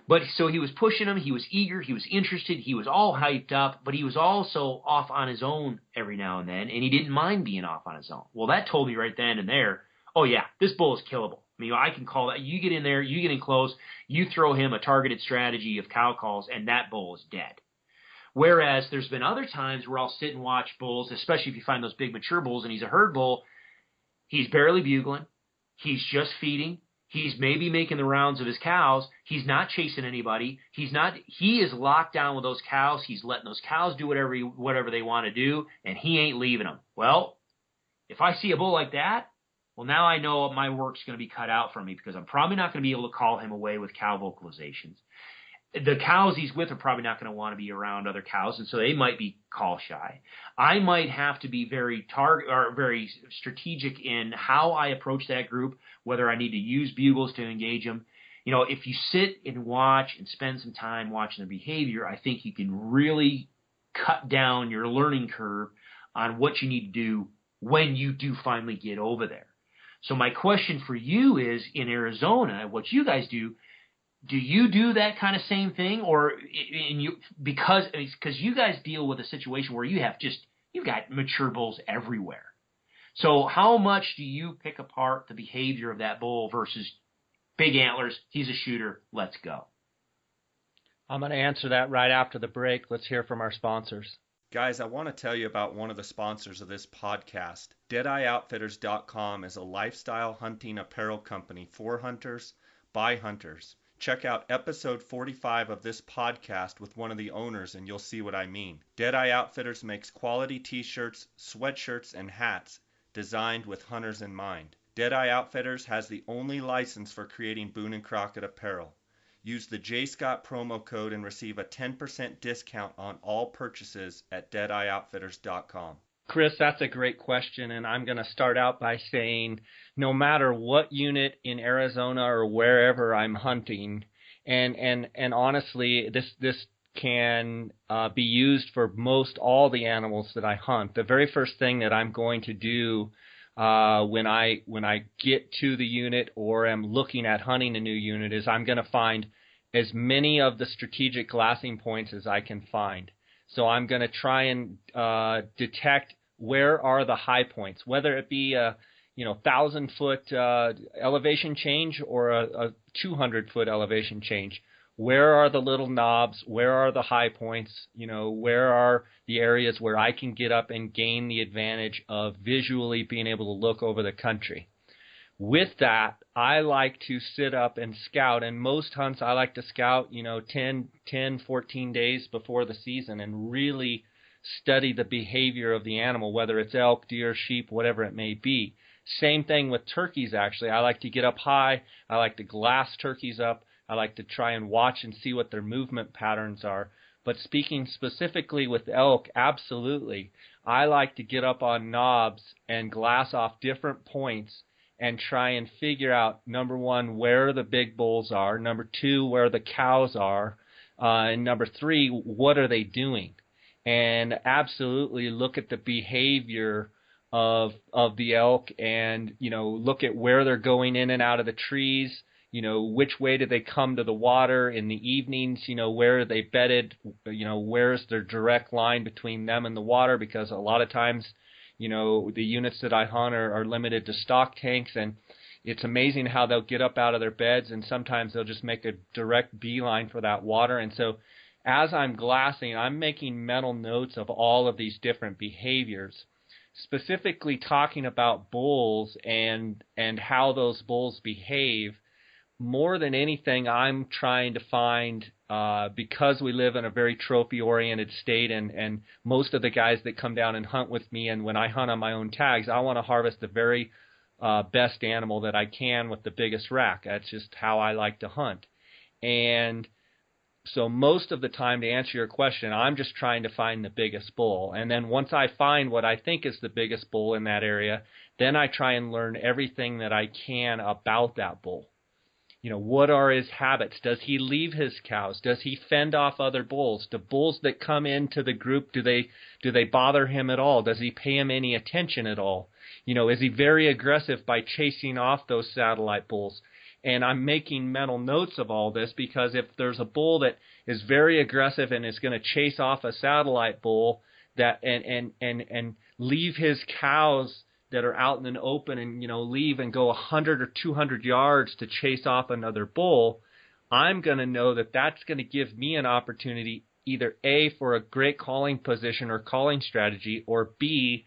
But so he was pushing them, he was eager, he was interested, he was all hyped up, but he was also off on his own every now and then, and he didn't mind being off on his own. Well, that told me right then and there, oh yeah, this bull is killable. I mean, I can call that. You get in there, you get in close, you throw him a targeted strategy of cow calls, and that bull is dead. Whereas there's been other times where I'll sit and watch bulls, especially if you find those big mature bulls and he's a herd bull, he's barely bugling, he's just feeding, he's maybe making the rounds of his cows, he's not chasing anybody, he is locked down with those cows, he's letting those cows do whatever they want to do, and he ain't leaving them. Well, if I see a bull like that, well, now I know my work's going to be cut out for me, because I'm probably not going to be able to call him away with cow vocalizations. The cows he's with are probably not going to want to be around other cows, and so they might be call shy. I might have to be very strategic in how I approach that group, whether I need to use bugles to engage them. If you sit and watch and spend some time watching their behavior, I think you can really cut down your learning curve on what you need to do when you do finally get over there. So my question for you is, in Arizona, what you guys do you do that kind of same thing, or because you guys deal with a situation where you've got mature bulls everywhere? So how much do you pick apart the behavior of that bull versus big antlers, he's a shooter, let's go? I'm going to answer that right after the break. Let's hear from our sponsors. Guys, I want to tell you about one of the sponsors of this podcast. DeadeyeOutfitters.com is a lifestyle hunting apparel company for hunters, by hunters. Check out episode 45 of this podcast with one of the owners and you'll see what I mean. Deadeye Outfitters makes quality t-shirts, sweatshirts, and hats designed with hunters in mind. Deadeye Outfitters has the only license for creating Boone & Crockett apparel. Use the JScott promo code and receive a 10% discount on all purchases at DeadeyeOutfitters.com. Chris, that's a great question, and I'm going to start out by saying no matter what unit in Arizona or wherever I'm hunting, and honestly, this can be used for most all the animals that I hunt. The very first thing that I'm going to do when I get to the unit or am looking at hunting a new unit is I'm going to find as many of the strategic glassing points as I can find. So I'm going to try and detect where are the high points, whether it be a 1,000-foot elevation change or a 200-foot elevation change. Where are the little knobs? Where are the high points? Where are the areas where I can get up and gain the advantage of visually being able to look over the country? With that, I like to sit up and scout, and most hunts I like to scout, 10, 14 days before the season and really study the behavior of the animal, whether it's elk, deer, sheep, whatever it may be. Same thing with turkeys, actually. I like to get up high. I like to glass turkeys up. I like to try and watch and see what their movement patterns are. But speaking specifically with elk, absolutely. I like to get up on knobs and glass off different points and try and figure out, number one, where the big bulls are, number two, where the cows are, and number three, what are they doing? And absolutely look at the behavior of the elk and, look at where they're going in and out of the trees, which way do they come to the water in the evenings, where are they bedded, where's their direct line between them and the water, because a lot of times, the units that I hunt are limited to stock tanks, and it's amazing how they'll get up out of their beds, and sometimes they'll just make a direct beeline for that water. And so as I'm glassing, I'm making mental notes of all of these different behaviors, specifically talking about bulls and how those bulls behave. More than anything, I'm trying to find, because we live in a very trophy-oriented state, and most of the guys that come down and hunt with me, and when I hunt on my own tags, I want to harvest the very best animal that I can with the biggest rack. That's just how I like to hunt. And so most of the time, to answer your question, I'm just trying to find the biggest bull. And then once I find what I think is the biggest bull in that area, then I try and learn everything that I can about that bull. What are his habits? Does he leave his cows? Does he fend off other bulls? Do bulls that come into the group, do they bother him at all? Does he pay him any attention at all? Is he very aggressive by chasing off those satellite bulls? And I'm making mental notes of all this, because if there's a bull that is very aggressive and is going to chase off a satellite bull that and leave his cows that are out in an open and, leave and go 100 or 200 yards to chase off another bull, I'm going to know that that's going to give me an opportunity either A, for a great calling position or calling strategy, or B,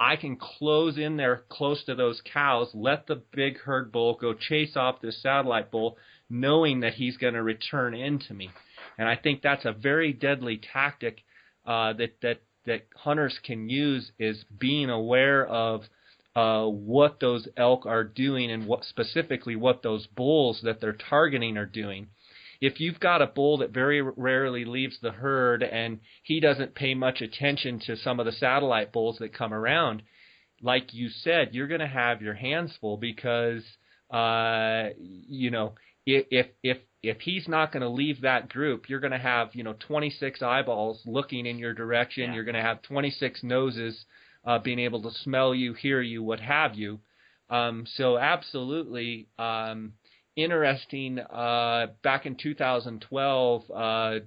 I can close in there close to those cows, let the big herd bull go chase off this satellite bull, knowing that he's going to return into me. And I think that's a very deadly tactic that hunters can use, is being aware of what those elk are doing and specifically what those bulls that they're targeting are doing. If you've got a bull that very rarely leaves the herd and he doesn't pay much attention to some of the satellite bulls that come around, like you said, you're going to have your hands full, because if he's not going to leave that group, you're going to have 26 eyeballs looking in your direction. Yeah. You're going to have 26 noses being able to smell you, hear you, what have you. So absolutely interesting. Back in 2012,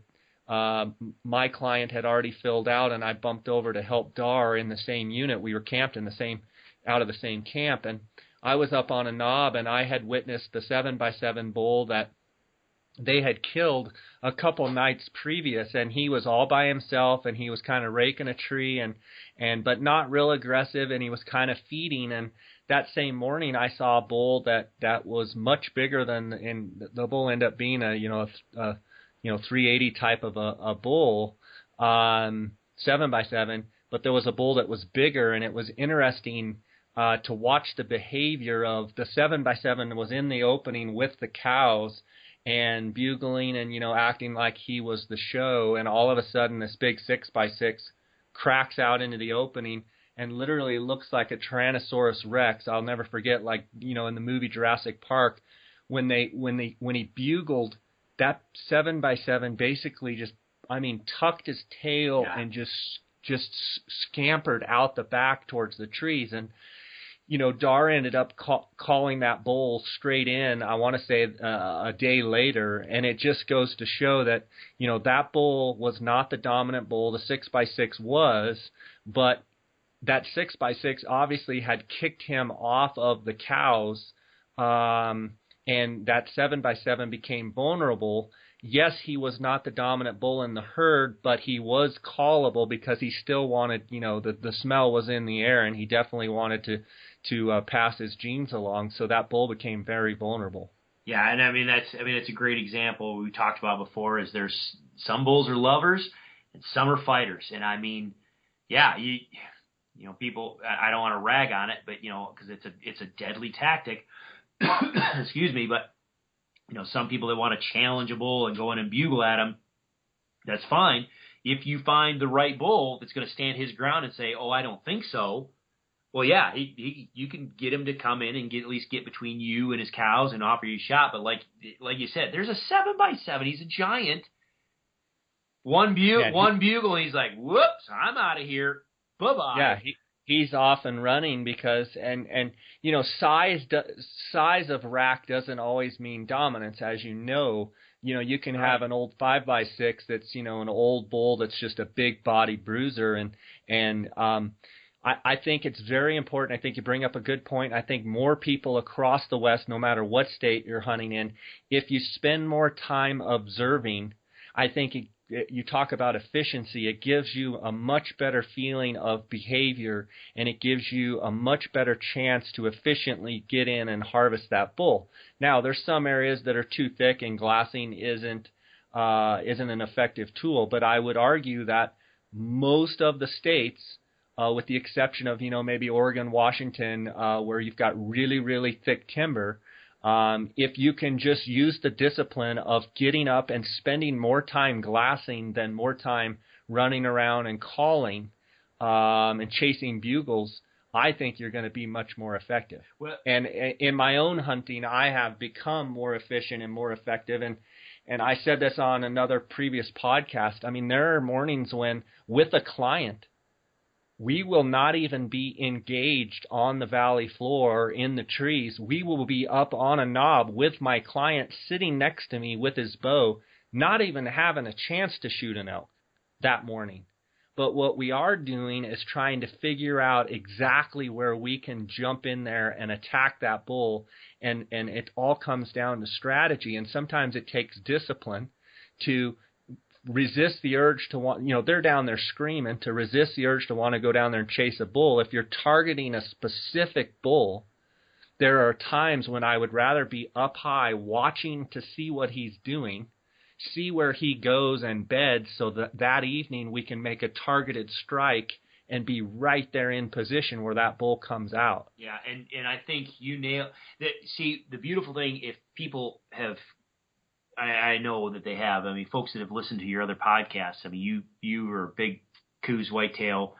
my client had already filled out, and I bumped over to help Dar in the same unit. We were camped out of the same camp, and I was up on a knob, and I had witnessed the 7x7 bull that they had killed a couple nights previous, and he was all by himself, and he was kind of raking a tree, but not real aggressive, and he was kind of feeding. And that same morning, I saw a bull that was much bigger than, and the bull ended up being a 380 type of a bull, 7x7. But there was a bull that was bigger, and it was interesting to watch the behavior of the 7x7 was in the opening with the cows and bugling and, acting like he was the show. And all of a sudden, this big 6x6 cracks out into the opening and literally looks like a Tyrannosaurus Rex. I'll never forget, like, in the movie Jurassic Park, when he bugled, that 7x7 basically just, tucked his tail and just scampered out the back towards the trees. And Dar ended up calling that bull straight in, I want to say a day later, and it just goes to show that, that bull was not the dominant bull. The 6x6 was, but that 6x6 obviously had kicked him off of the cows, and that 7x7 became vulnerable. Yes, he was not the dominant bull in the herd, but he was callable because he still wanted, the smell was in the air, and he definitely wanted to pass his genes along. So that bull became very vulnerable. Yeah, and it's a great example we talked about before. Is there's some bulls are lovers and some are fighters, and people. I don't want to rag on it, but because it's a deadly tactic. Excuse me, but some people that want to challenge a bull and go in and bugle at him, that's fine. If you find the right bull that's going to stand his ground and say, "Oh, I don't think so," well, yeah, you can get him to come in and at least get between you and his cows and offer you a shot. But like you said, there's a 7x7. He's a giant. One bugle, and he's like, "Whoops, I'm out of here. Bye-bye." Yeah, he's off and running because size of rack doesn't always mean dominance, as you know. You can have an old 5x6 that's an old bull that's just a big body bruiser, and I think it's very important. I think you bring up a good point. I think more people across the West, no matter what state you're hunting in, if you spend more time observing, I think you talk about efficiency. It gives you a much better feeling of behavior, and it gives you a much better chance to efficiently get in and harvest that bull. Now, there's some areas that are too thick, and glassing isn't an effective tool, but I would argue that most of the states, with the exception of, maybe Oregon, Washington, where you've got really, really thick timber, if you can just use the discipline of getting up and spending more time glassing than more time running around and calling and chasing bugles, I think you're going to be much more effective. Well, and in my own hunting, I have become more efficient and more effective. And I said this on another previous podcast. There are mornings when, with a client, we will not even be engaged on the valley floor in the trees. We will be up on a knob with my client sitting next to me with his bow, not even having a chance to shoot an elk that morning. But what we are doing is trying to figure out exactly where we can jump in there and attack that bull. And it all comes down to strategy. And sometimes it takes discipline to resist the urge to want, they're down there screaming, to resist the urge to want to go down there and chase a bull. If you're targeting a specific bull, there are times when I would rather be up high watching to see what he's doing, see where he goes and beds, so that evening we can make a targeted strike and be right there in position where that bull comes out. Yeah, and I think you nail that. See, the beautiful thing, if people have, I know that they have. Folks that have listened to your other podcasts. You are a big Coues whitetail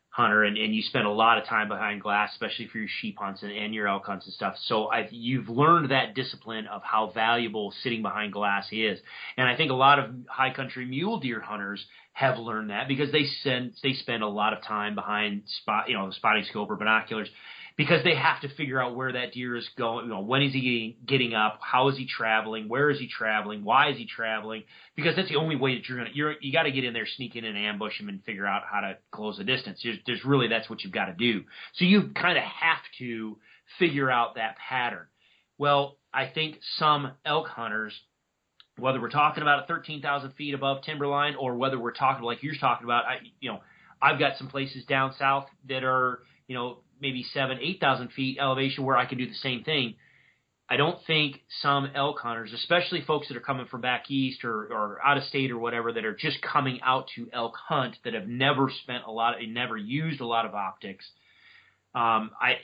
hunter, and you spend a lot of time behind glass, especially for your sheep hunts and your elk hunts and stuff. So you've learned that discipline of how valuable sitting behind glass is. And I think a lot of high country mule deer hunters have learned that because they spend a lot of time behind spotting scope or binoculars, because they have to figure out where that deer is going. When is he getting up? How is he traveling? Where is he traveling? Why is he traveling? Because that's the only way that you got to get in there, sneak in and ambush him and figure out how to close the distance. There's really, that's what you've got to do. So you kind of have to figure out that pattern. Well, I think some elk hunters, whether we're talking about 13,000 feet above timberline or whether we're talking like you're talking about, I've got some places down south that are, maybe 8,000 feet elevation where I can do the same thing. I don't think some elk hunters, especially folks that are coming from back east or out of state or whatever, that are just coming out to elk hunt, that have never never used a lot of optics,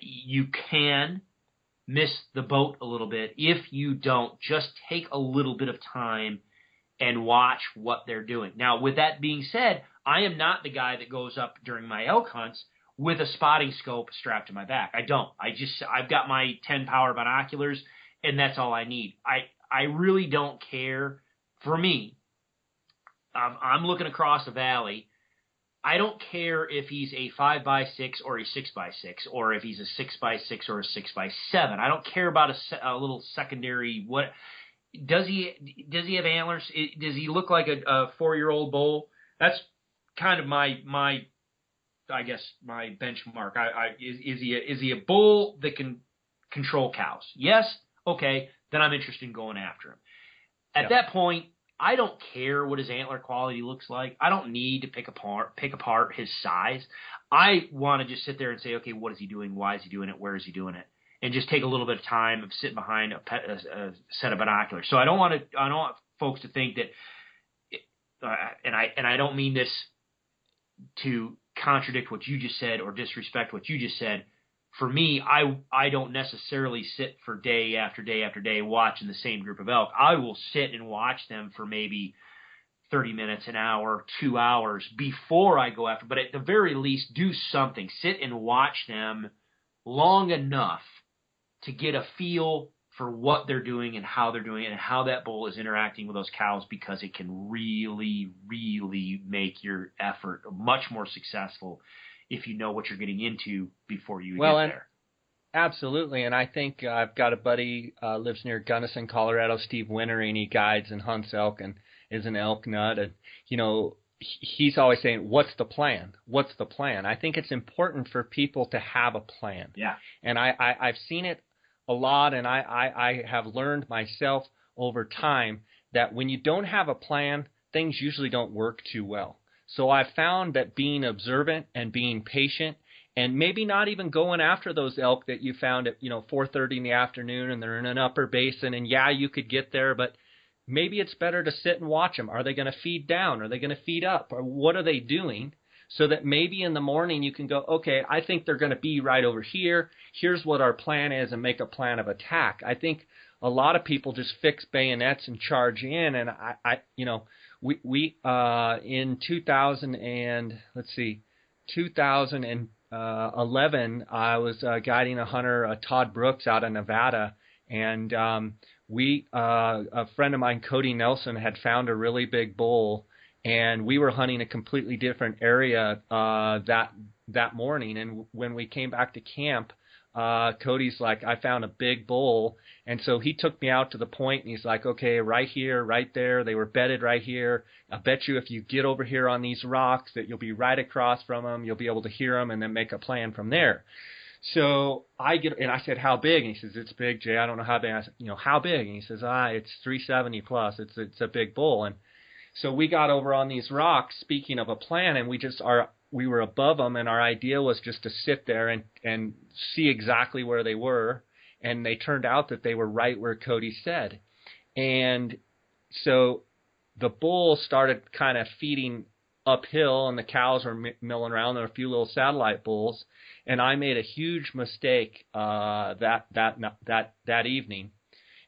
you can miss the boat a little bit if you don't just take a little bit of time and watch what they're doing. Now, with that being said, I am not the guy that goes up during my elk hunts with a spotting scope strapped to my back. I don't. I've got my 10 power binoculars, and that's all I need. I really don't care. For me, I'm looking across the valley. I don't care if he's a 5x6 or a 6x6, or if he's a 6x6 or a 6x7. I don't care about a little secondary. What does he have antlers? Does he look like a 4-year-old bull? That's kind of my I guess my benchmark. Is he a bull that can control cows? Yes. Okay. Then I'm interested in going after him. At that point, I don't care what his antler quality looks like. I don't need to pick apart his size. I want to just sit there and say, okay, what is he doing? Why is he doing it? Where is he doing it? And just take a little bit of time of sitting behind a set of binoculars. So I don't want folks to think that, and I don't mean this to contradict what you just said or disrespect what you just said. For me, I don't necessarily sit for day after day after day watching the same group of elk. I will sit and watch them for maybe 30 minutes, an hour, 2 hours before I go after. But at the very least, do something. Sit and watch them long enough to get a feel for what they're doing and how they're doing it and how that bull is interacting with those cows, because it can really, really make your effort much more successful if you know what you're getting into before you get there. Absolutely, and I think I've got a buddy lives near Gunnison, Colorado, Steve Wintery, and he guides and hunts elk and is an elk nut. And, he's always saying, what's the plan? What's the plan? I think it's important for people to have a plan. Yeah. And I've seen it a lot, and I have learned myself over time that when you don't have a plan, things usually don't work too well. So I've found that being observant and being patient, and maybe not even going after those elk that you found at 4:30 in the afternoon and they're in an upper basin, and you could get there, but maybe it's better to sit and watch them. Are they going to feed down? Are they going to feed up? Or what are they doing? So that maybe in the morning you can go, okay, I think they're going to be right over here. Here's what our plan is, and make a plan of attack. I think a lot of people just fix bayonets and charge in, and we in 2011, I was guiding a hunter, Todd Brooks, out of Nevada, and a friend of mine, Cody Nelson, had found a really big bull, and we were hunting a completely different area that morning. And when we came back to camp, Cody's like, I found a big bull. And so he took me out to the point, and he's like, okay, right here, right there, they were bedded right here. I bet you if you get over here on these rocks that you'll be right across from them, you'll be able to hear them, and then make a plan from there. So I said, how big? And he says, it's big, Jay. I don't know how big. I said, how big? And he says, it's 370 plus. It's a big bull. And so we got over on these rocks, speaking of a plan, and we were above them, and our idea was just to sit there and see exactly where they were. And they turned out that they were right where Cody said. And so the bull started kind of feeding uphill, and the cows were milling around. There were a few little satellite bulls, and I made a huge mistake that evening.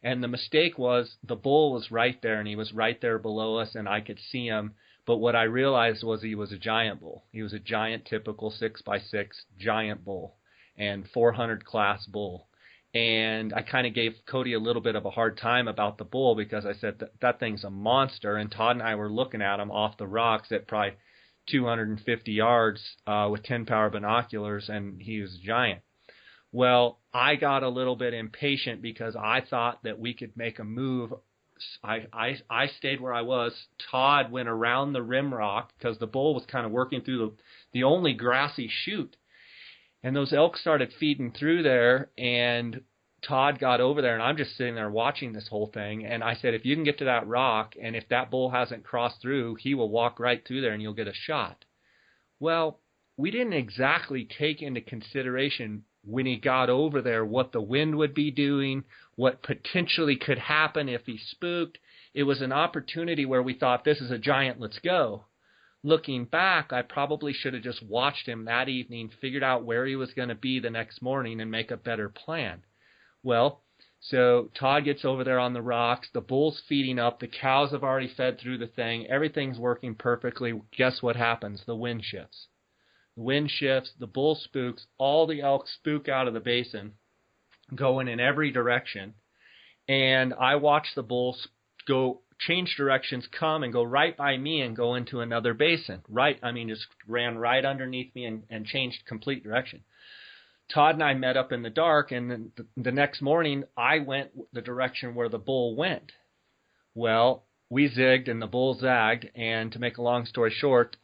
And the mistake was the bull was right there, and he was right there below us, and I could see him. But what I realized was he was a giant bull. He was a giant, typical 6x6 giant bull, and 400 class bull. And I kind of gave Cody a little bit of a hard time about the bull, because I said that thing's a monster. And Todd and I were looking at him off the rocks at probably 250 yards with 10 power binoculars, and he was a giant. Well, I got a little bit impatient because I thought that we could make a move. I stayed where I was. Todd went around the rim rock because the bull was kind of working through the only grassy chute. And those elk started feeding through there, and Todd got over there, and I'm just sitting there watching this whole thing. And I said, if you can get to that rock, and if that bull hasn't crossed through, he will walk right through there and you'll get a shot. Well, we didn't exactly take into consideration when he got over there what the wind would be doing, what potentially could happen if he spooked. It was an opportunity where we thought, this is a giant, let's go. Looking back, I probably should have just watched him that evening, figured out where he was going to be the next morning, and make a better plan. Well, So Todd gets over there on the rocks. The bull's feeding up. The cows have already fed through the thing. Everything's working perfectly. Guess what happens? The wind shifts. The wind shifts. The bull spooks. All the elk spook out of the basin, going in every direction. And I watch the bull go change directions, come and go right by me and go into another basin. Just ran right underneath me and changed complete direction. Todd and I met up in the dark, and then the next morning I went the direction where the bull went. Well, we zigged and the bull zagged, and to make a long story short,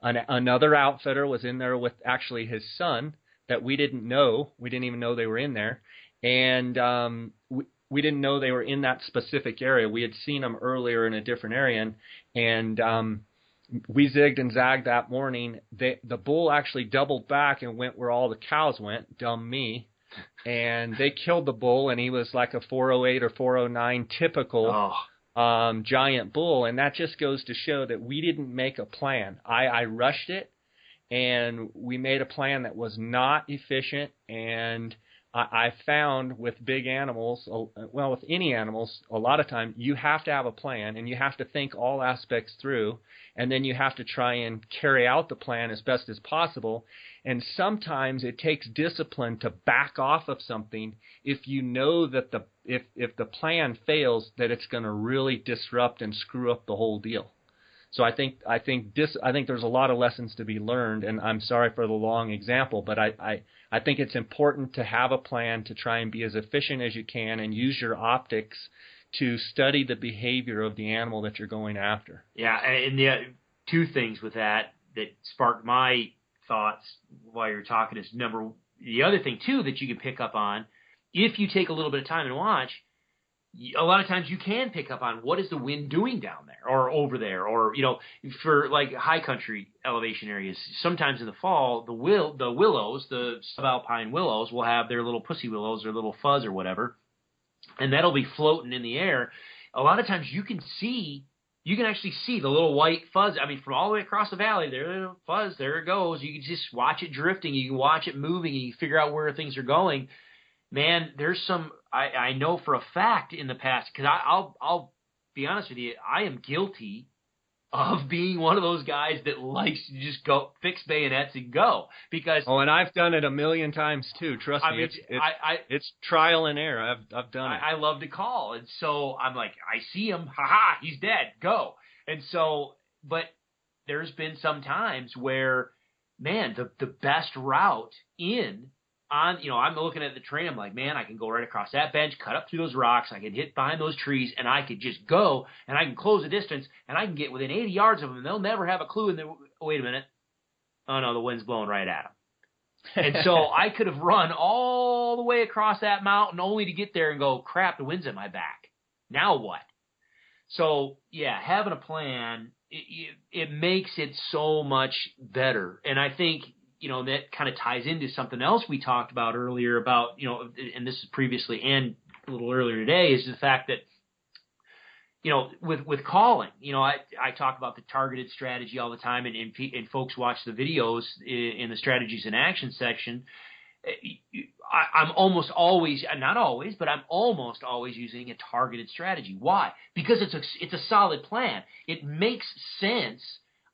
another outfitter was in there with actually his son that we didn't know. We didn't even know they were in there, and we didn't know they were in that specific area. We had seen them earlier in a different area, and we zigged and zagged that morning. The bull actually doubled back and went where all the cows went, dumb me, and they killed the bull, and he was like a 408 or 409 typical giant bull, and that just goes to show that we didn't make a plan. I rushed it, and we made a plan that was not efficient, and I found with big animals, well, with any animals, a lot of time you have to have a plan, and you have to think all aspects through, and then you have to try and carry out the plan as best as possible. And sometimes it takes discipline to back off of something if you know that if the plan fails, that it's going to really disrupt and screw up the whole deal. So I think there's a lot of lessons to be learned, and I'm sorry for the long example, but I think it's important to have a plan to try and be as efficient as you can and use your optics to study the behavior of the animal that you're going after. Yeah, and the two things with that sparked my thoughts while you're talking is the other thing too that you can pick up on if you take a little bit of time and watch. A lot of times you can pick up on what is the wind doing down there or over there, or for like high country elevation areas. Sometimes in the fall, the willows, the subalpine willows, will have their little pussy willows or little fuzz or whatever, and that'll be floating in the air. A lot of times you can actually see the little white fuzz. I mean, from all the way across the valley, there fuzz, there it goes. You can just watch it drifting. You can watch it moving, and you figure out where things are going. Man, there's some. I know for a fact in the past, because I'll be honest with you, I am guilty of being one of those guys that likes to just go fix bayonets and go. Because and I've done it a million times too. Trust me, it's trial and error. I've done it. I love to call, and so I'm like, I see him, he's dead, go. And so, but there's been some times where, man, the best route I'm looking at the terrain. I'm like, man, I can go right across that bench, cut up through those rocks. I can hit behind those trees, and I could just go, and I can close the distance, and I can get within 80 yards of them. And they'll never have a clue. Wait a minute. Oh, no, the wind's blowing right at them. And so I could have run all the way across that mountain only to get there and go, crap, the wind's at my back. Now what? So, yeah, having a plan, it makes it so much better. And I think, that kind of ties into something else we talked about earlier about, and this is previously and a little earlier today, is the fact that, with calling, I talk about the targeted strategy all the time, and folks watch the videos in the strategies and action section. I'm almost always, not always, but I'm almost always using a targeted strategy. Why? Because it's a solid plan. It makes sense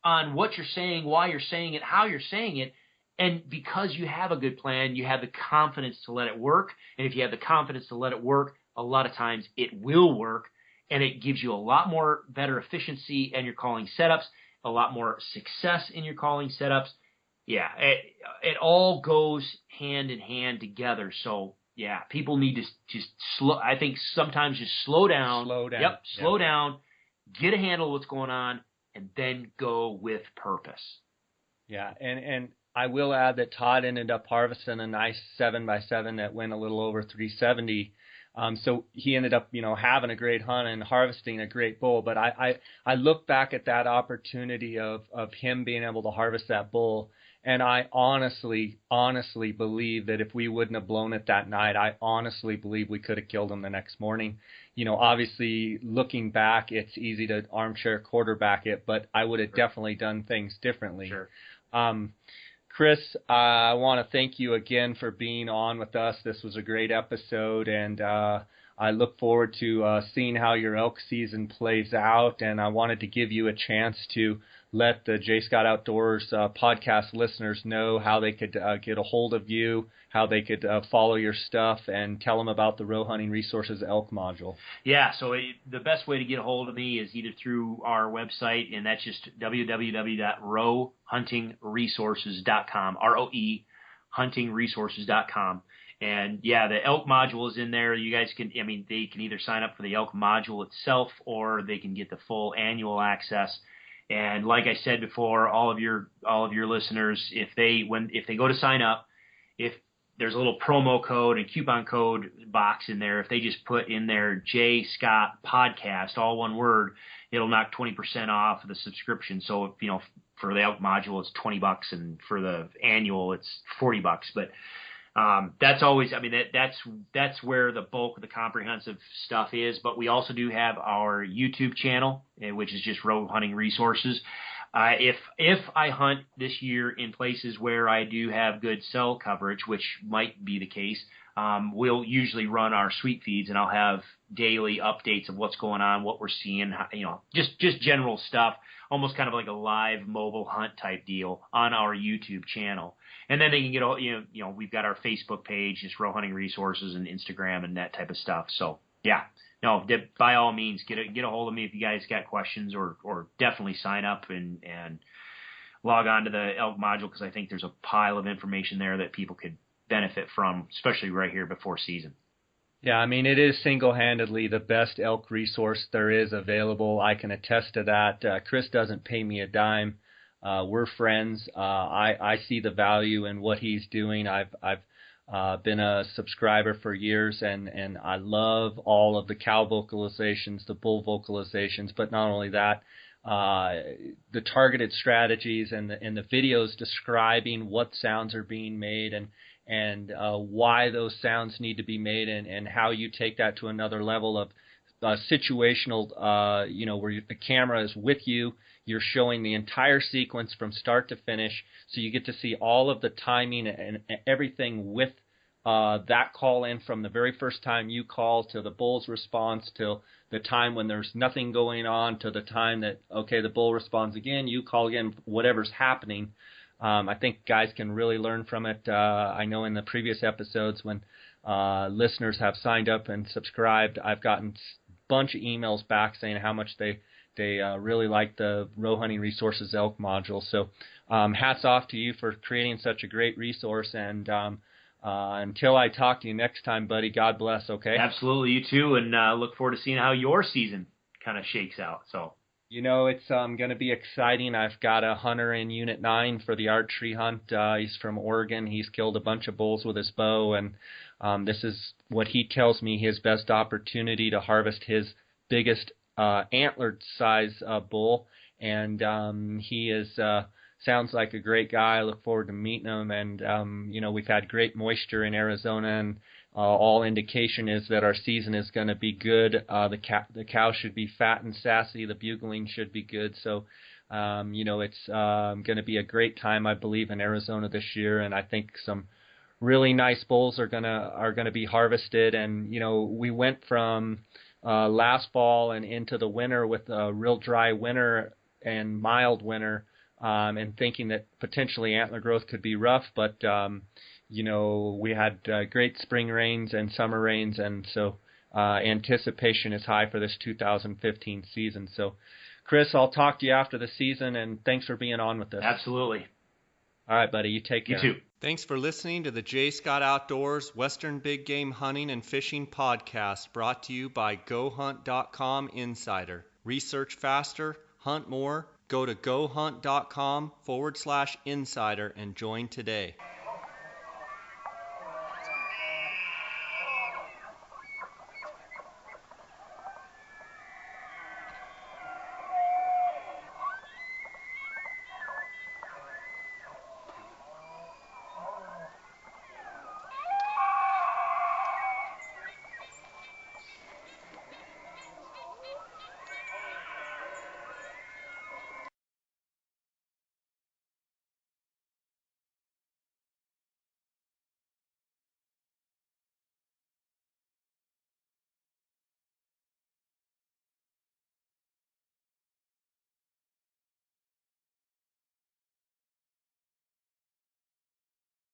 on what you're saying, why you're saying it, how you're saying it. And because you have a good plan, you have the confidence to let it work. And if you have the confidence to let it work, a lot of times it will work. And it gives you a lot more better efficiency in your calling setups, a lot more success in your calling setups. Yeah, it all goes hand in hand together. So, yeah, people need to just slow. I think sometimes just slow down. Yep, slow down, get a handle of what's going on, and then go with purpose. Yeah, and I will add that Todd ended up harvesting a nice 7x7 that went a little over 370. So he ended up, having a great hunt and harvesting a great bull. But I look back at that opportunity of him being able to harvest that bull, and I honestly believe that if we wouldn't have blown it that night, I honestly believe we could have killed him the next morning. Obviously looking back, it's easy to armchair quarterback it, but I would have definitely done things differently. Sure. Chris, I want to thank you again for being on with us. This was a great episode, and I look forward to seeing how your elk season plays out, and I wanted to give you a chance to let the J. Scott Outdoors podcast listeners know how they could get a hold of you, how they could follow your stuff, and tell them about the Row Hunting Resources elk module. Yeah, so the best way to get a hold of me is either through our website, and that's just www.rowhuntingresources.com, R-O-E, huntingresources.com. And yeah, the elk module is in there. You guys can, they can either sign up for the elk module itself, or they can get the full annual access. And like I said before, all of your listeners, if they go to sign up, if there's a little promo code and coupon code box in there, if they just put in there J Scott Podcast, all one word, it'll knock 20% off of the subscription. So for the elk module it's $20, and for the annual it's $40. But that's always, that's where the bulk of the comprehensive stuff is. But we also do have our YouTube channel, which is just Row Hunting Resources. If I hunt this year in places where I do have good cell coverage, which might be the case, we'll usually run our sweep feeds, and I'll have daily updates of what's going on, what we're seeing, just general stuff, almost kind of like a live mobile hunt type deal on our YouTube channel. And then they can get, we've got our Facebook page, just Row Hunting Resources, and Instagram and that type of stuff. So yeah, no, by all means, get a hold of me if you guys got questions, or definitely sign up and log on to the elk module, because I think there's a pile of information there that people could benefit from, especially right here before season. Yeah, it is single-handedly the best elk resource there is available. I can attest to that. Chris doesn't pay me a dime. We're friends. I see the value in what he's doing. I've been a subscriber for years, and I love all of the cow vocalizations, the bull vocalizations, but not only that, the targeted strategies and the videos describing what sounds are being made and why those sounds need to be made, and how you take that to another level of situational, where the camera is with you. You're showing the entire sequence from start to finish, so you get to see all of the timing and everything with that call in, from the very first time you call to the bull's response, till the time when there's nothing going on, to the time that, okay, the bull responds again, you call again, whatever's happening. I think guys can really learn from it. I know in the previous episodes when listeners have signed up and subscribed, I've gotten a bunch of emails back saying how much they really like the Row Hunting Resources elk module. So hats off to you for creating such a great resource. And until I talk to you next time, buddy, God bless, okay? Absolutely, you too, and look forward to seeing how your season kind of shakes out. So it's going to be exciting. I've got a hunter in Unit 9 for the archery hunt. He's from Oregon. He's killed a bunch of bulls with his bow, and this is what he tells me his best opportunity to harvest his biggest antlered size bull, and he is sounds like a great guy. I look forward to meeting him, and we've had great moisture in Arizona, and all indication is that our season is going to be good. The cow should be fat and sassy. The bugling should be good. So it's going to be a great time, I believe, in Arizona this year, and I think some really nice bulls are gonna be harvested. And we went from last fall and into the winter with a real dry winter and mild winter, and thinking that potentially antler growth could be rough, but we had great spring rains and summer rains, and so anticipation is high for this 2015 season. So, Chris, I'll talk to you after the season, and thanks for being on with us. Absolutely. All right, buddy. You take care. You too. Thanks for listening to the J. Scott Outdoors Western Big Game Hunting and Fishing Podcast, brought to you by GoHunt.com Insider. Research faster, hunt more. Go to GoHunt.com/insider and join today.